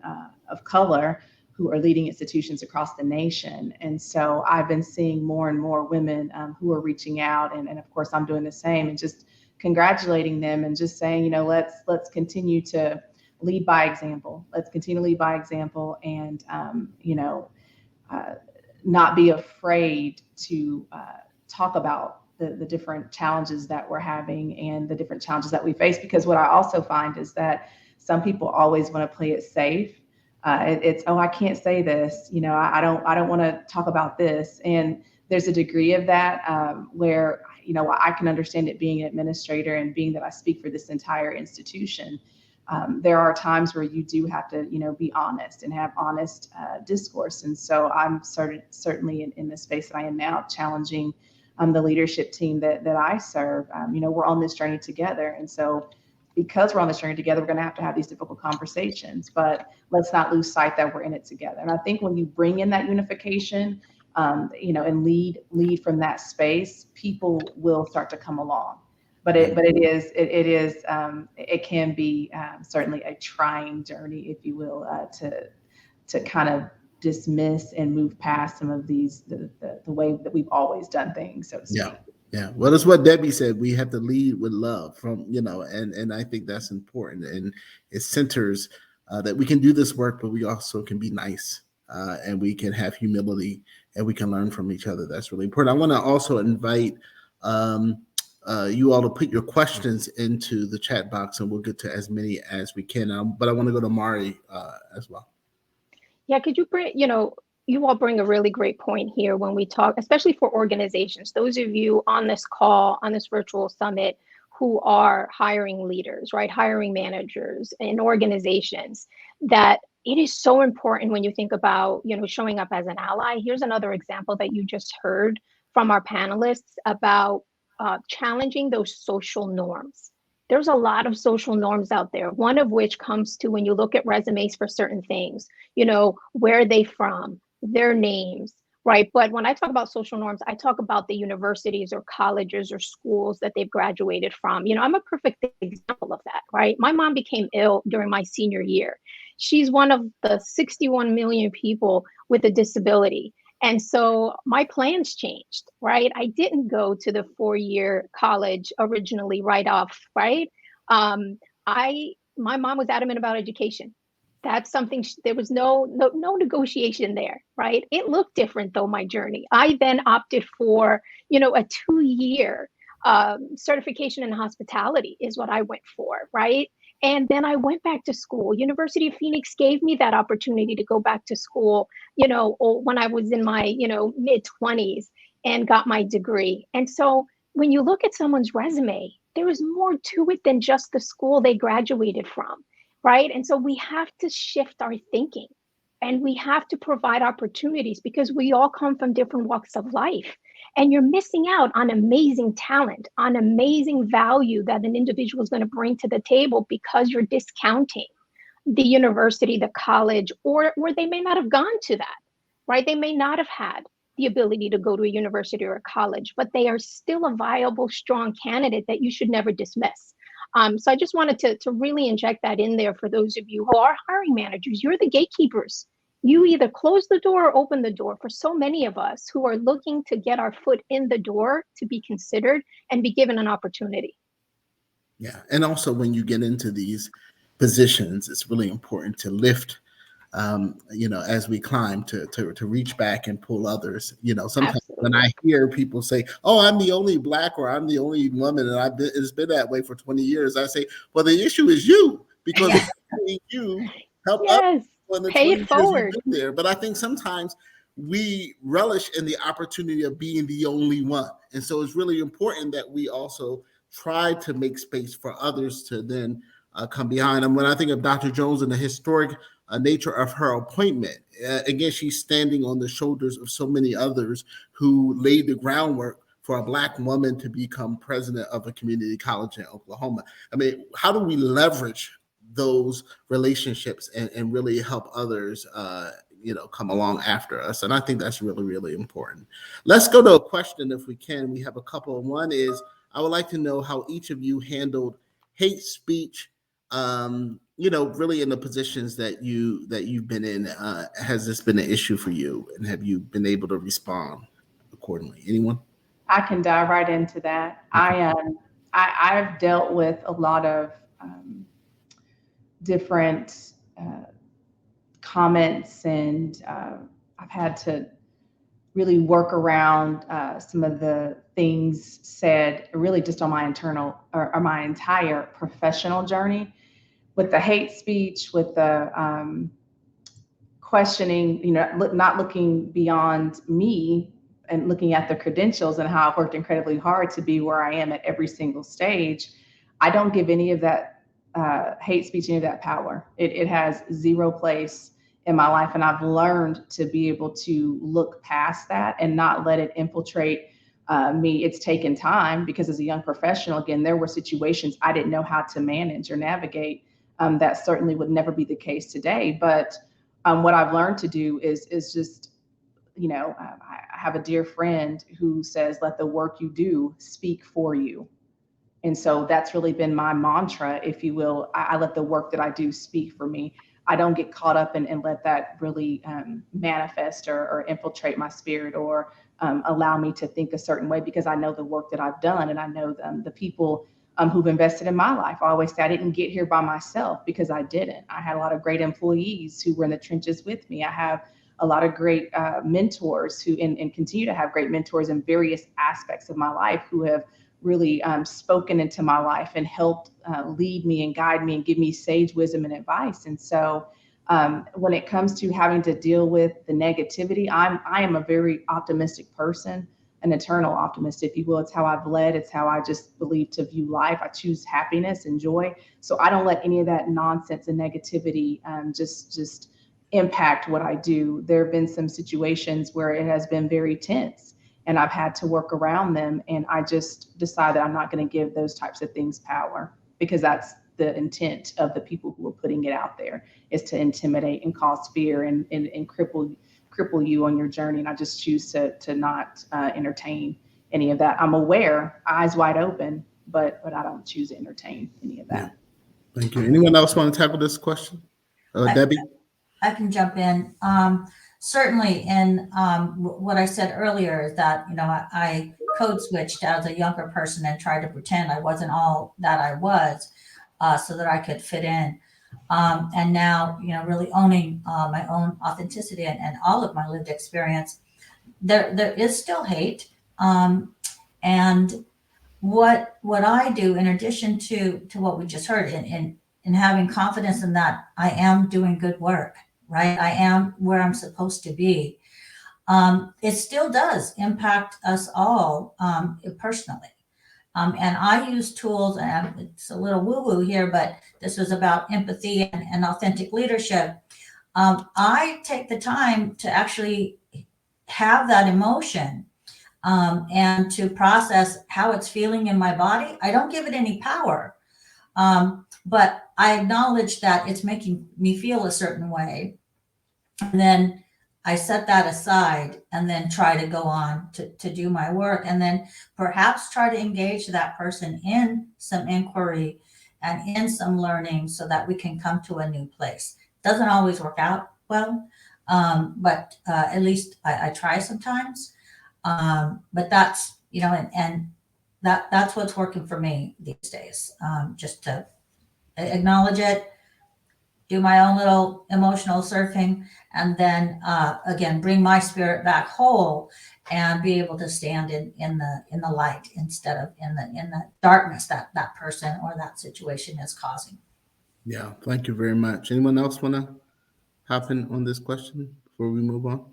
of color who are leading institutions across the nation. And so I've been seeing more and more women who are reaching out, and of course I'm doing the same, and just congratulating them and just saying, let's continue to lead by example. Let's continue to lead by example, and not be afraid to talk about the different challenges that we're having and the different challenges that we face. Because what I also find is that some people always want to play it safe. I can't say this, I don't want to talk about this. And there's a degree of that where, I can understand it being an administrator and being that I speak for this entire institution. There are times where you do have to, be honest and have honest discourse. And so I'm certainly in the space that I am now, challenging the leadership team that I serve. We're on this journey together. And so because we're on this journey together, we're going to have these difficult conversations, but let's not lose sight that we're in it together. And I think when you bring in that unification, and lead from that space, people will start to come along. But it can be certainly a trying journey, if you will, to kind of dismiss and move past some of these the way that we've always done things, so to speak. Yeah. Well, that's what Debbie said. We have to lead with love and I think that's important. And it centers that we can do this work, but we also can be nice and we can have humility and we can learn from each other. That's really important. I want to also invite you all to put your questions into the chat box and we'll get to as many as we can. But I want to go to Mari as well. Yeah, could you bring, you all bring a really great point here when we talk, especially for organizations, those of you on this call, on this virtual summit, who are hiring leaders, right? Hiring managers in organizations, that it is so important when you think about, showing up as an ally. Here's another example that you just heard from our panelists about challenging those social norms. There's a lot of social norms out there, one of which comes to when you look at resumes for certain things, where are they from, their names, right? But when I talk about social norms, I talk about the universities or colleges or schools that they've graduated from. I'm a perfect example of that, right? My mom became ill during my senior year. She's one of the 61 million people with a disability. And so my plans changed, right? I didn't go to the 4-year college originally right off, right? My mom was adamant about education. That's something, there was no negotiation there, right? It looked different though, my journey. I then opted for, a 2-year certification in hospitality is what I went for, right? And then I went back to school. University of Phoenix gave me that opportunity to go back to school, when I was in my, mid 20s and got my degree. And so when you look at someone's resume, there is more to it than just the school they graduated from, right? And so we have to shift our thinking and we have to provide opportunities because we all come from different walks of life. And you're missing out on amazing talent, on amazing value that an individual is going to bring to the table because you're discounting the university, the college, or they may not have gone to that, right? They may not have had the ability to go to a university or a college, but they are still a viable, strong candidate that you should never dismiss. So I just wanted to really inject that in there for those of you who are hiring managers. You're the gatekeepers. You either close the door or open the door for so many of us who are looking to get our foot in the door to be considered and be given an opportunity. Yeah. And also when you get into these positions, it's really important to lift, as we climb to reach back and pull others. Sometimes Absolutely. when I hear people say, "Oh, I'm the only Black or I'm the only woman," and it's been that way for 20 years, I say, well, the issue is you, because you help Yes. us in the Pay 20 it years forward. you've been there. But I think sometimes we relish in the opportunity of being the only one. And so it's really important that we also try to make space for others to then come behind. And when I think of Dr. Jones and the historic nature of her appointment, again, she's standing on the shoulders of so many others who laid the groundwork for a Black woman to become president of a community college in Oklahoma. I mean, how do we leverage those relationships and really help others come along after us? And I think that's really, really important. Let's go to a question if we can. We have a couple. One is, I would like to know how each of you handled hate speech, really in the positions that you've been in. Has this been an issue for you, and have you been able to respond accordingly? Anyone? I can dive right into that. I've dealt with a lot of different comments, and I've had to really work around some of the things said, really just on my internal or my entire professional journey, with the hate speech, with the questioning, not looking beyond me and looking at the credentials and how I've worked incredibly hard to be where I am at every single stage. I don't give any of that hate speech, any of that power. It has zero place in my life. And I've learned to be able to look past that and not let it infiltrate me. It's taken time, because as a young professional, again, there were situations I didn't know how to manage or navigate. That certainly would never be the case today. But what I've learned to do is just, I have a dear friend who says, let the work you do speak for you. And so that's really been my mantra, if you will. I let the work that I do speak for me. I don't get caught up and let that really manifest or infiltrate my spirit or allow me to think a certain way, because I know the work that I've done, and I know the people who've invested in my life. I always say I didn't get here by myself, because I didn't. I had a lot of great employees who were in the trenches with me. I have a lot of great mentors who and continue to have great mentors in various aspects of my life who have really spoken into my life and helped lead me and guide me and give me sage wisdom and advice. And so when it comes to having to deal with the negativity, I am a very optimistic person, an eternal optimist, if you will. It's how I've led. It's how I just believe to view life. I choose happiness and joy. So I don't let any of that nonsense and negativity just impact what I do. There have been some situations where it has been very tense, and I've had to work around them. And I just decided I'm not going to give those types of things power, because that's the intent of the people who are putting it out there, is to intimidate and cause fear and cripple you on your journey. And I just choose to not entertain any of that. I'm aware, eyes wide open, but I don't choose to entertain any of that. Yeah. Thank you. Anyone else want to tackle this question? Debbie? I can jump in. Certainly, in what I said earlier is that, I code switched as a younger person and tried to pretend I wasn't all that I was, so that I could fit in. and now, really owning my own authenticity and all of my lived experience, there is still hate. And what I do, in addition to what we just heard, in having confidence in that I am doing good work, right? I am where I'm supposed to be. It still does impact us all personally. And I use tools, and it's a little woo-woo here, but this was about empathy and authentic leadership. I take the time to actually have that emotion, and to process how it's feeling in my body. I don't give it any power, but I acknowledge that it's making me feel a certain way. And then I set that aside and then try to go on to do my work, and then perhaps try to engage that person in some inquiry and in some learning so that we can come to a new place. Doesn't always work out well, but at least I try sometimes. But that's, and that's what's working for me these days. Just to acknowledge it, do my own little emotional surfing, and then again bring my spirit back whole and be able to stand in the light instead of in the darkness that person or that situation is causing. Yeah, thank you very much. Anyone else want to hop in on this question before we move on?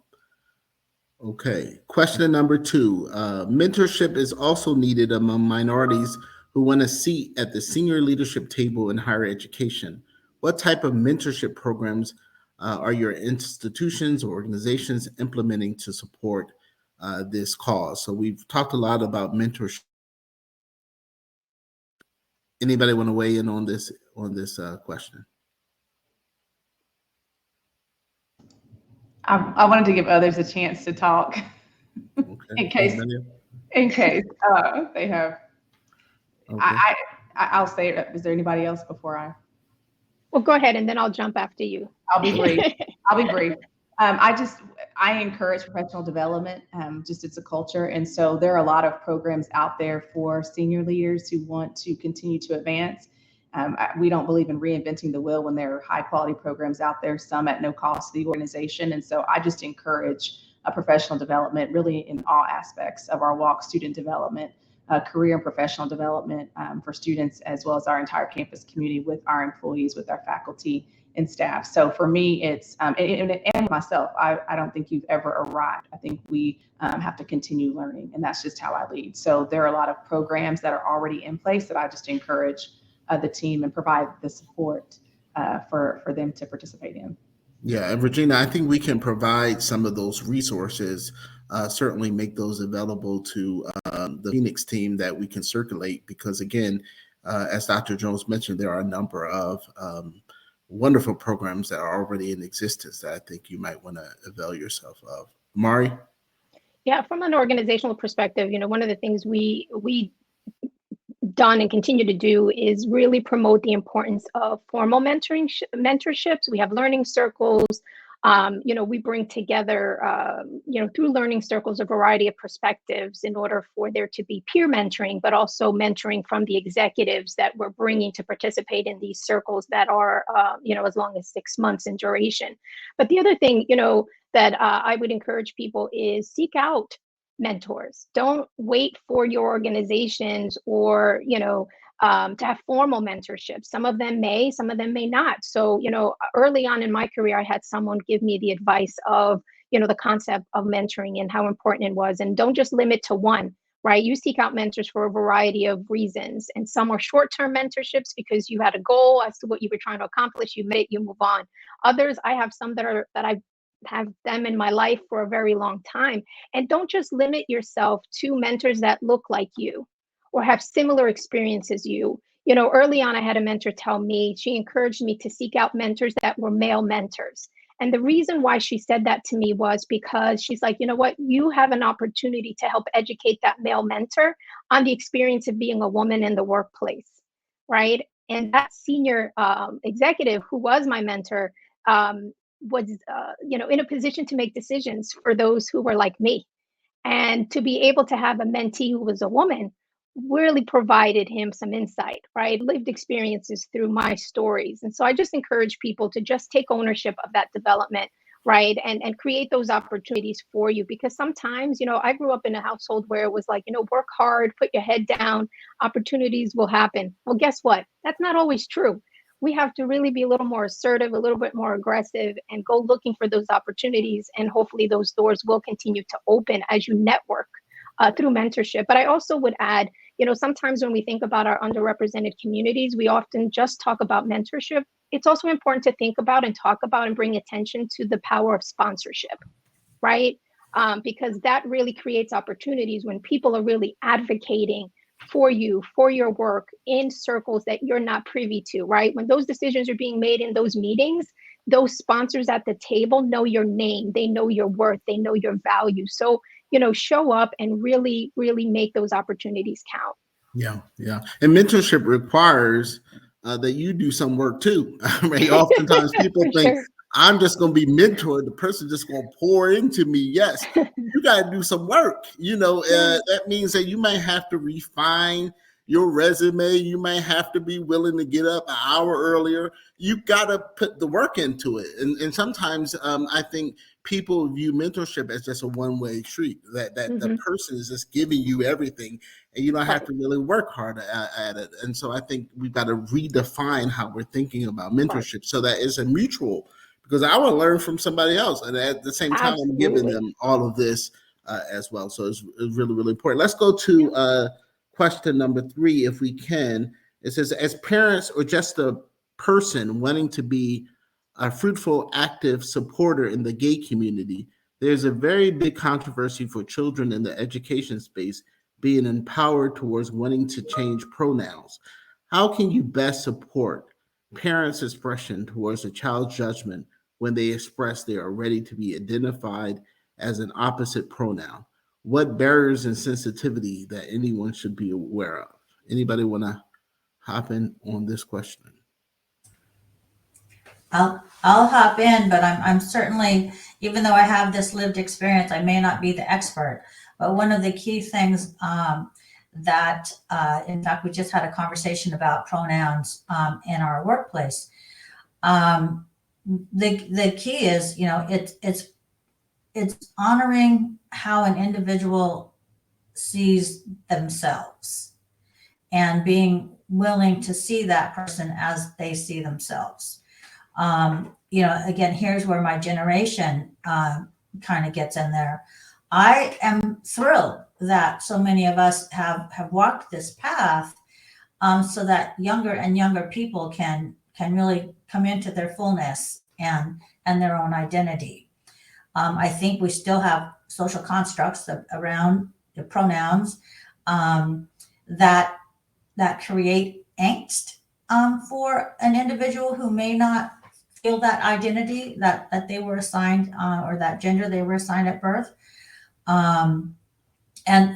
Okay, question number 2. Mentorship is also needed among minorities who want a seat at the senior leadership table in higher education. What type of mentorship programs are your institutions or organizations implementing to support this cause? So we've talked a lot about mentorship. Anybody want to weigh in on this question? I wanted to give others a chance to talk Okay. in case they have. Okay. I'll say it. Is there anybody else before I? Well, go ahead, and then I'll jump after you. I'll be brief. I encourage professional development. Just it's a culture, and so there are a lot of programs out there for senior leaders who want to continue to advance. We don't believe in reinventing the wheel when there are high quality programs out there, some at no cost to the organization. And so I just encourage a professional development really in all aspects of our walk, student development, career and professional development for students, as well as our entire campus community with our employees, with our faculty and staff. So for me, it's, and myself, I don't think you've ever arrived. I think we have to continue learning, and that's just how I lead. So there are a lot of programs that are already in place that I just encourage the team and provide the support for them to participate in. Yeah, and Regina, I think we can provide some of those resources, certainly make those available to the Phoenix team that we can circulate, because again, as Dr. Jones mentioned, there are a number of wonderful programs that are already in existence that I think you might want to avail yourself of. Mari? Yeah, from an organizational perspective, one of the things we done and continue to do is really promote the importance of formal mentorships. We have learning circles. We bring together, through learning circles, a variety of perspectives in order for there to be peer mentoring, but also mentoring from the executives that we're bringing to participate in these circles that are, as long as 6 months in duration. But the other thing, that I would encourage people is seek out mentors. Don't wait for your organizations or, to have formal mentorship. Some of them may, some of them may not. So, early on in my career, I had someone give me the advice of, the concept of mentoring and how important it was. And don't just limit to one, right? You seek out mentors for a variety of reasons. And some are short-term mentorships because you had a goal as to what you were trying to accomplish. You made it, you move on. Others, I have some that I've have them in my life for a very long time. And don't just limit yourself to mentors that look like you or have similar experience as you. Early on, I had a mentor tell me, she encouraged me to seek out mentors that were male mentors. And the reason why she said that to me was because she's like, you know what, you have an opportunity to help educate that male mentor on the experience of being a woman in the workplace, right? And that senior executive who was my mentor, was in a position to make decisions for those who were like me, and to be able to have a mentee who was a woman really provided him some insight, right? Lived experiences through my stories. And so I just encourage people to just take ownership of that development, right? And create those opportunities for you. Because sometimes, I grew up in a household where it was like, work hard, put your head down, opportunities will happen. Well, guess what? That's not always true. We have to really be a little more assertive, a little bit more aggressive, and go looking for those opportunities. And hopefully those doors will continue to open as you network through mentorship. But I also would add, sometimes when we think about our underrepresented communities, we often just talk about mentorship. It's also important to think about and talk about and bring attention to the power of sponsorship, right? Because that really creates opportunities when people are really advocating for you, for your work in circles that you're not privy to, right? When those decisions are being made in those meetings, those sponsors at the table know your name, they know your worth, they know your value. So, show up and really, really make those opportunities count. Yeah, yeah. And mentorship requires that you do some work too. Right? Oftentimes people think, Sure. I'm just going to be mentored. The person just going to pour into me. Yes, you got to do some work. That means that you might have to refine your resume. You might have to be willing to get up an hour earlier. You got to put the work into it. And sometimes I think people view mentorship as just a one-way street, that the person is just giving you everything and you don't have to really work hard at it. And so I think we've got to redefine how we're thinking about mentorship so that it's a mutual, because I want to learn from somebody else. And at the same time, I'm giving them all of this as well. So it's really, really important. Let's go to question number 3, if we can. It says, as parents or just a person wanting to be a fruitful, active supporter in the gay community, there's a very big controversy for children in the education space being empowered towards wanting to change pronouns. How can you best support parents' expression towards a child's judgment when they express they are ready to be identified as an opposite pronoun? What barriers and sensitivity that anyone should be aware of? Anybody want to hop in on this question? I'll hop in, but I'm certainly, even though I have this lived experience, I may not be the expert. But one of the key things that, in fact, we just had a conversation about pronouns in our workplace. The key is, it's honoring how an individual sees themselves and being willing to see that person as they see themselves. Again, here's where my generation kind of gets in there. I am thrilled that so many of us have walked this path so that younger and younger people can really come into their fullness and their own identity. I think we still have social constructs around the pronouns that create angst for an individual who may not feel that identity that they were assigned or that gender they were assigned at birth. And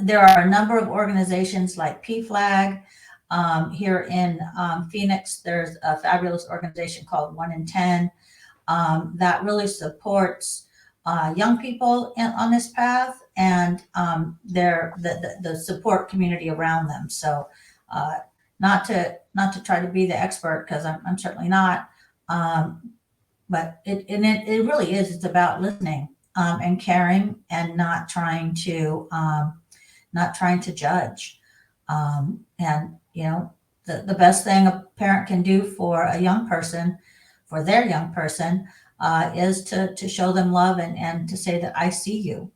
there are a number of organizations like PFLAG. Here in Phoenix, there's a fabulous organization called 1 in 10 that really supports young people on this path and the support community around them. So not to try to be the expert, because I'm certainly not, but it really is. It's about listening and caring and not trying to judge. And the best thing a parent can do for a young person, for their young person, is to show them love and to say that I see you,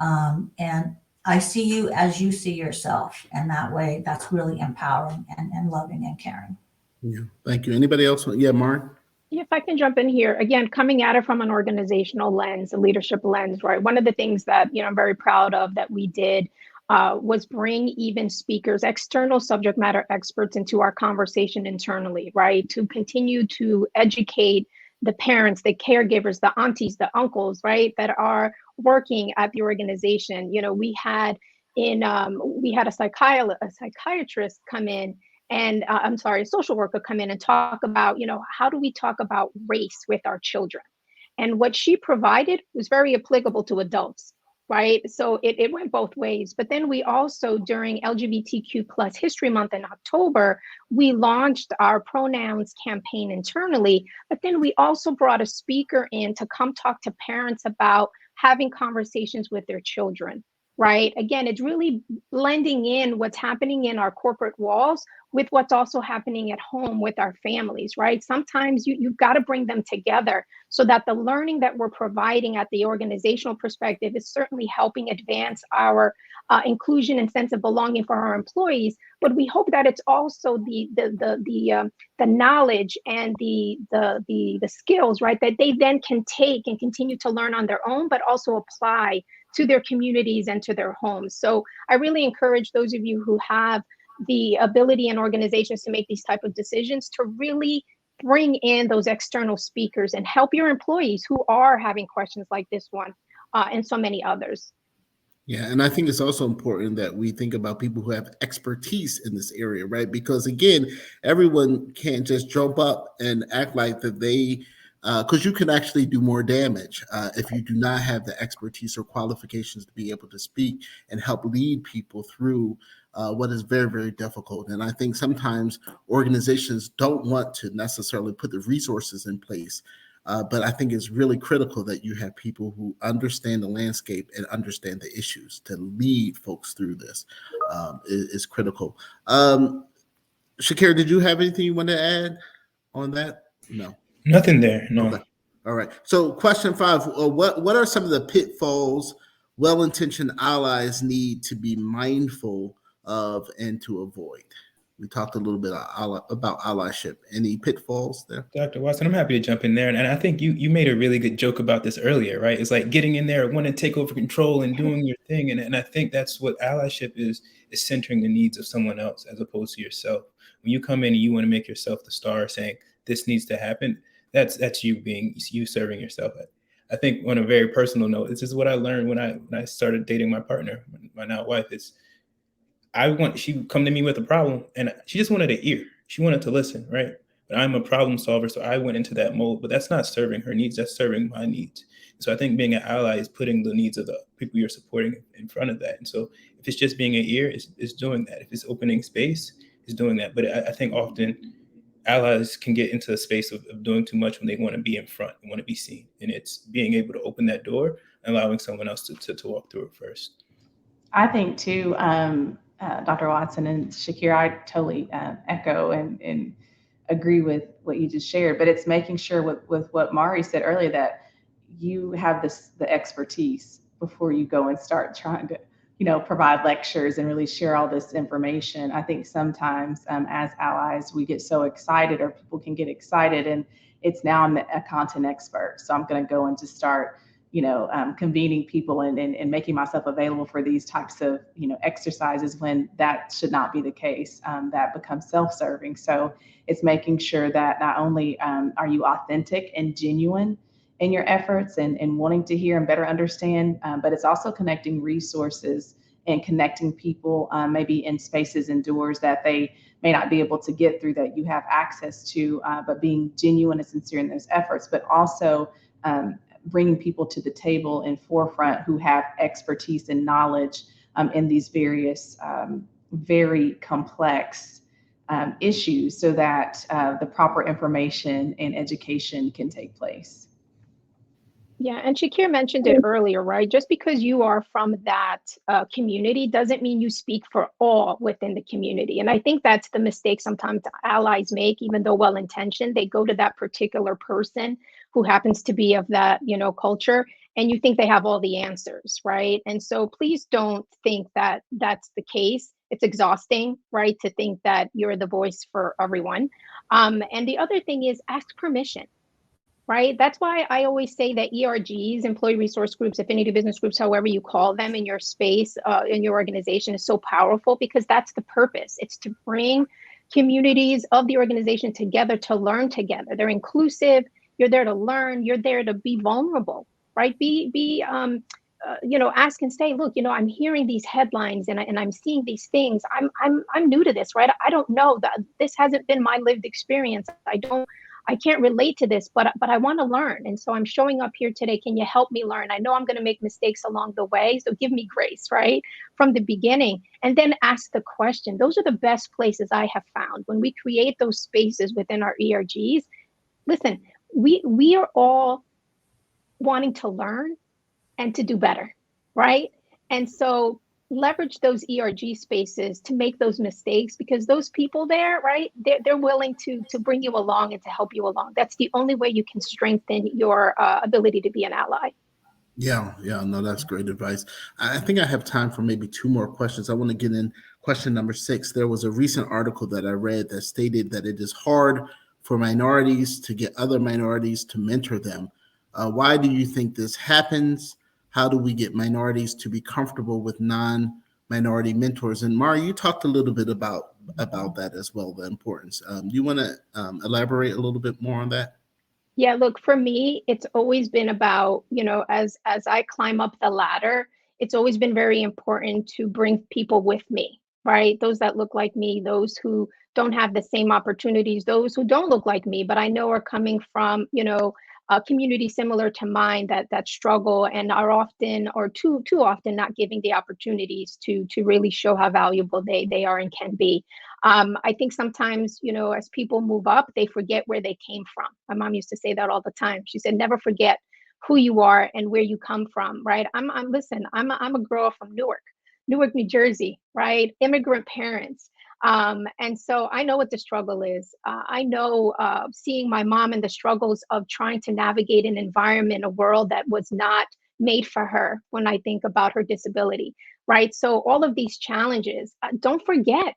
and I see you as you see yourself. And that way, that's really empowering and loving and caring. Yeah, thank you. Anybody else? Yeah, Mark? If I can jump in here, again, coming at it from an organizational lens, a leadership lens, right? One of the things that, I'm very proud of that we did was bring even speakers, external subject matter experts into our conversation internally, right? To continue to educate the parents, the caregivers, the aunties, the uncles, right? That are working at the organization. We had a psychiatrist come in, and a social worker come in and talk about, how do we talk about race with our children? And what she provided was very applicable to adults, right? So it went both ways. But then we also, during LGBTQ plus History Month in October, we launched our pronouns campaign internally. But then we also brought a speaker in to come talk to parents about having conversations with their children, right? Again, it's really blending in what's happening in our corporate walls with what's also happening at home with our families, right? Sometimes you've got to bring them together so that the learning that we're providing at the organizational perspective is certainly helping advance our inclusion and sense of belonging for our employees. But we hope that it's also the knowledge and the skills, right, that they then can take and continue to learn on their own, but also apply to their communities and to their homes. So I really encourage those of you who have the ability and organizations to make these type of decisions to really bring in those external speakers and help your employees who are having questions like this one and so many others. Yeah, and I think it's also important that we think about people who have expertise in this area, right? Because again, everyone can't just jump up and act like that they, because you can actually do more damage if you do not have the expertise or qualifications to be able to speak and help lead people through what is very, very difficult. And I think sometimes organizations don't want to necessarily put the resources in place. But I think it's really critical that you have people who understand the landscape and understand the issues to lead folks through this is critical. Shakira, did you have anything you want to add on that? No. Nothing there. No. Okay. All right. So question 5, what are some of the pitfalls well-intentioned allies need to be mindful of and to avoid? We talked a little bit about allyship. Any pitfalls there? Dr. Watson, I'm happy to jump in there. And I think you made a really good joke about this earlier, right? It's like getting in there, wanting to take over control and doing your thing. And I think that's what allyship is centering the needs of someone else as opposed to yourself. When you come in and you want to make yourself the star saying, this needs to happen, that's you serving yourself. I think on a very personal note, this is what I learned when I started dating my partner, my now wife. She would come to me with a problem and she just wanted an ear. She wanted to listen, right? But I'm a problem solver, so I went into that mode, but that's not serving her needs, that's serving my needs. So I think being an ally is putting the needs of the people you're supporting in front of that. And so if it's just being an ear, it's doing that. If it's opening space, it's doing that. But I think often allies can get into a space of doing too much when they want to be in front and want to be seen. And it's being able to open that door and allowing someone else to walk through it first. I think too, Dr. Watson and Shakira, I totally echo and agree with what you just shared, but it's making sure with what Mari said earlier that you have the expertise before you go and start trying to, provide lectures and really share all this information. I think sometimes as allies, we get so excited, or people can get excited, and it's now I'm a content expert, so I'm going to go and just start convening people and making myself available for these types of, exercises when that should not be the case. That becomes self-serving. So it's making sure that not only are you authentic and genuine in your efforts and wanting to hear and better understand, but it's also connecting resources and connecting people maybe in spaces and doors that they may not be able to get through that you have access to, but being genuine and sincere in those efforts, but also bringing people to the table in forefront who have expertise and knowledge in these various very complex issues so that the proper information and education can take place. Yeah, and Shakir mentioned it earlier, right? Just because you are from that community doesn't mean you speak for all within the community. And I think that's the mistake sometimes allies make, even though well-intentioned. They go to that particular person who happens to be of that, culture, and you think they have all the answers, right? And so please don't think that that's the case. It's exhausting, right, to think that you're the voice for everyone. And the other thing is ask permission. Right. That's why I always say that ERGs, employee resource groups, affinity business groups, however you call them in your space, in your organization, is so powerful because that's the purpose. It's to bring communities of the organization together to learn together. They're inclusive. You're there to learn. You're there to be vulnerable. Right. Ask and say, look, I'm hearing these headlines and I'm seeing these things. I'm new to this. Right. I don't know that this hasn't been my lived experience. I can't relate to this, but I want to learn. And so I'm showing up here today. Can you help me learn? I know I'm going to make mistakes along the way. So give me grace, right? From the beginning, and then ask the question. Those are the best places I have found when we create those spaces within our ERGs. Listen, we are all wanting to learn and to do better, right? And so leverage those ERG spaces to make those mistakes, because those people there, right, they're willing to bring you along and to help you along. That's the only way you can strengthen your ability to be an ally. Yeah, no, that's great advice. I think I have time for maybe two more questions. I want to get in question number 6. There was a recent article that I read that stated that it is hard for minorities to get other minorities to mentor them. Why do you think this happens? How do we get minorities to be comfortable with non-minority mentors? And Mari, you talked a little bit about that as well, the importance. Do you want to elaborate a little bit more on that? Yeah, look, for me, it's always been about, as I climb up the ladder, it's always been very important to bring people with me, right? Those that look like me, those who don't have the same opportunities, those who don't look like me, but I know are coming from, a community similar to mine that struggle and are often, or too often, not giving the opportunities to really show how valuable they are and can be. I think sometimes, as people move up, they forget where they came from. My mom used to say that all the time. She said, never forget who you are and where you come from, right? I'm a girl from Newark, New Jersey, right? Immigrant parents. And so I know what the struggle is. I know seeing my mom and the struggles of trying to navigate an environment, a world that was not made for her when I think about her disability, right? So all of these challenges, don't forget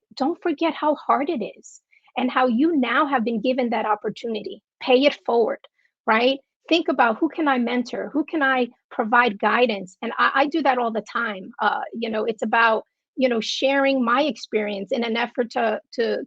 how hard it is and how you now have been given that opportunity. Pay it forward, right? Think about, who can I mentor? Who can I provide guidance? And I do that all the time. It's about, sharing my experience in an effort to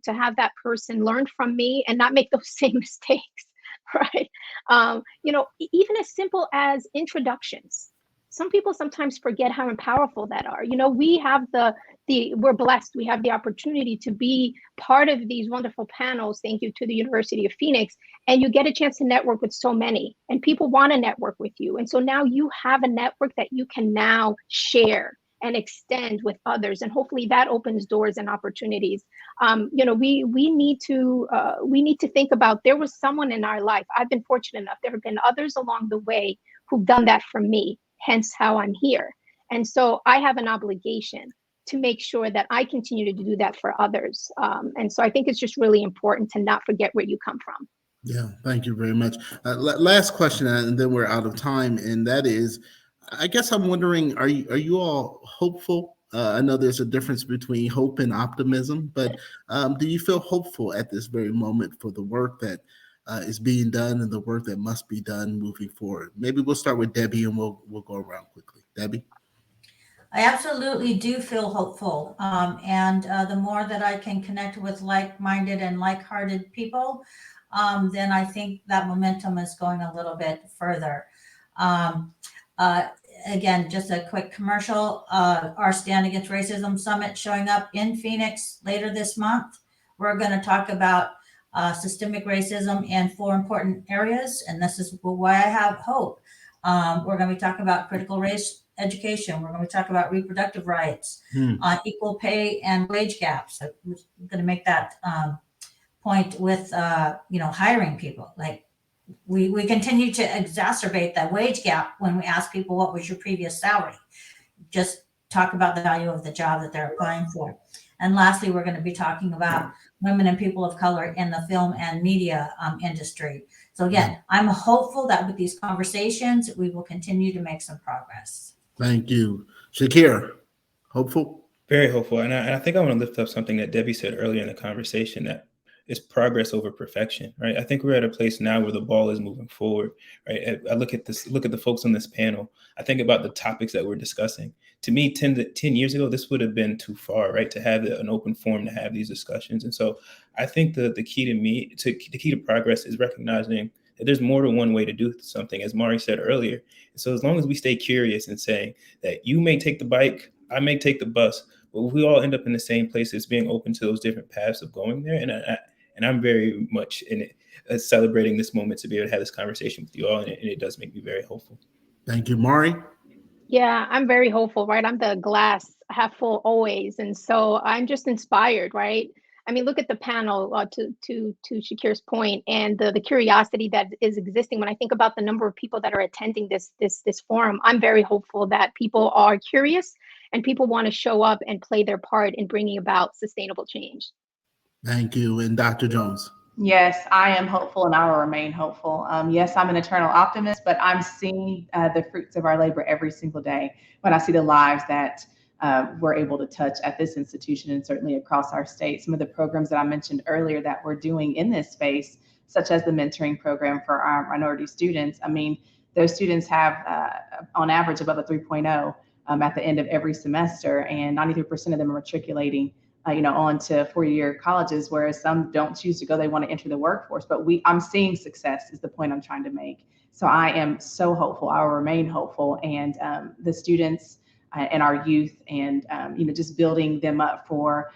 have that person learn from me and not make those same mistakes, right? Even as simple as introductions. Some people sometimes forget how powerful that are. We have we're blessed. We have the opportunity to be part of these wonderful panels. Thank you to the University of Phoenix. And you get a chance to network with so many, and people want to network with you. And so now you have a network that you can now share and extend with others, and hopefully that opens doors and opportunities. We need to think about, there was someone in our life. I've been fortunate enough. There have been others along the way who've done that for me, hence how I'm here. And so I have an obligation to make sure that I continue to do that for others. And so I think it's just really important to not forget where you come from. Yeah, thank you very much. Last question, and then we're out of time, and that is, I guess I'm wondering, are you all hopeful? I know there's a difference between hope and optimism, but do you feel hopeful at this very moment for the work that is being done and the work that must be done moving forward? Maybe we'll start with Debbie, and we'll go around quickly. Debbie? I absolutely do feel hopeful. And the more that I can connect with like-minded and like-hearted people, then I think that momentum is going a little bit further. Again, just a quick commercial, our Stand Against Racism Summit showing up in Phoenix later this month. We're going to talk about systemic racism in 4 important areas, and this is why I have hope. We're going to be talking about critical race education. We're going to be talking about reproductive rights, equal pay and wage gaps. So we're going to make that point with hiring people. Like, we continue to exacerbate that wage gap when we ask people, what was your previous salary? Just talk about the value of the job that they're applying for. And lastly, we're going to be talking about women and people of color in the film and media industry. So again, I'm hopeful that with these conversations, we will continue to make some progress. Thank you. Shakir, hopeful? Very hopeful. And I think I want to lift up something that Debbie said earlier in the conversation, that it's progress over perfection, right? I think we're at a place now where the ball is moving forward, right? I look at the folks on this panel. I think about the topics that we're discussing. To me, 10 years ago, this would have been too far, right? To have an open forum to have these discussions. And so I think the key to progress is recognizing that there's more than one way to do something, as Mari said earlier. And so as long as we stay curious and saying that you may take the bike, I may take the bus, but we all end up in the same place, as being open to those different paths of going there. And I'm very much in it, celebrating this moment to be able to have this conversation with you all, and it does make me very hopeful. Thank you, Mari. Yeah, I'm very hopeful, right? I'm the glass half full always, and so I'm just inspired, right? I mean, look at the panel, to Shakir's point, and the curiosity that is existing. When I think about the number of people that are attending this forum, I'm very hopeful that people are curious and people want to show up and play their part in bringing about sustainable change. Thank you. And Dr. Jones. Yes, I am hopeful and I will remain hopeful. Yes, I'm an eternal optimist, but I'm seeing the fruits of our labor every single day when I see the lives that we're able to touch at this institution and certainly across our state. Some of the programs that I mentioned earlier that we're doing in this space, such as the mentoring program for our minority students. I mean, those students have on average above a 3.0 at the end of every semester, and 93% of them are matriculating on to four-year colleges, whereas some don't choose to go. They want to enter the workforce. But I'm seeing success is the point I'm trying to make. So I am so hopeful. I will remain hopeful. And the students and our youth and, just building them up for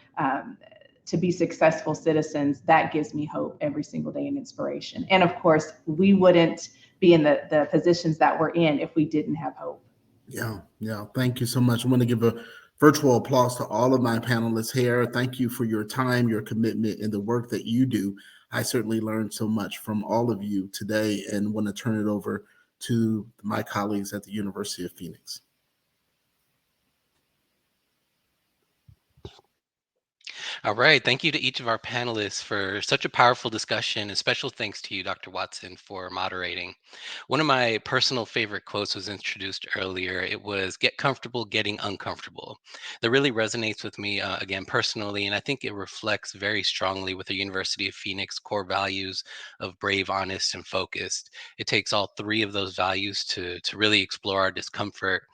to be successful citizens, that gives me hope every single day and inspiration. And of course, we wouldn't be in the positions that we're in if we didn't have hope. Yeah. Thank you so much. I want to give a virtual applause to all of my panelists here. Thank you for your time, your commitment, and the work that you do. I certainly learned so much from all of you today and want to turn it over to my colleagues at the University of Phoenix. All right. Thank you to each of our panelists for such a powerful discussion, and special thanks to you, Dr. Watson, for moderating. One of my personal favorite quotes was introduced earlier. It was, "Get comfortable getting uncomfortable." That really resonates with me, again, personally, and I think it reflects very strongly with the University of Phoenix core values of brave, honest, and focused. It takes all three of those values to really explore our discomfort,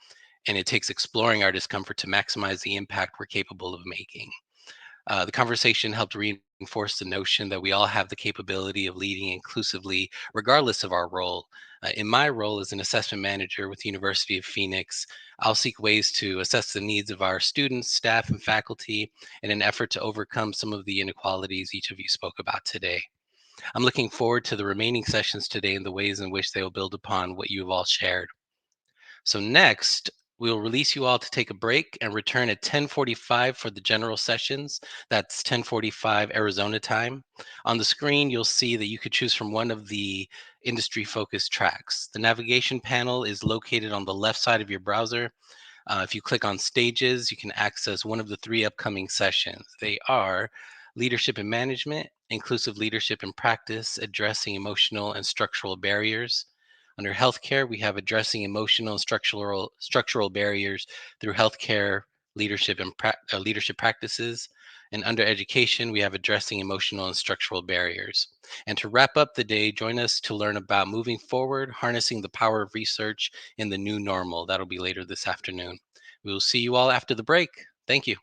and it takes exploring our discomfort to maximize the impact we're capable of making. The conversation helped reinforce the notion that we all have the capability of leading inclusively, regardless of our role. In my role as an assessment manager with the University of Phoenix, I'll seek ways to assess the needs of our students, staff, and faculty in an effort to overcome some of the inequalities each of you spoke about today. I'm looking forward to the remaining sessions today and the ways in which they will build upon what you've all shared. So next, we'll release you all to take a break and return at 10:45 for the general sessions. That's 10:45 Arizona time. On the screen, you'll see that you could choose from one of the industry-focused tracks. The navigation panel is located on the left side of your browser. If you click on stages, you can access one of the three upcoming sessions. They are Leadership and Management, Inclusive Leadership and Practice, Addressing Emotional and Structural Barriers. Under healthcare, we have Addressing Emotional and Structural Barriers through Healthcare Leadership and Leadership Practices. And under education, we have Addressing Emotional and Structural Barriers. And to wrap up the day, join us to learn about moving forward, harnessing the power of research in the new normal. That'll be later this afternoon. We will see you all after the break. Thank you.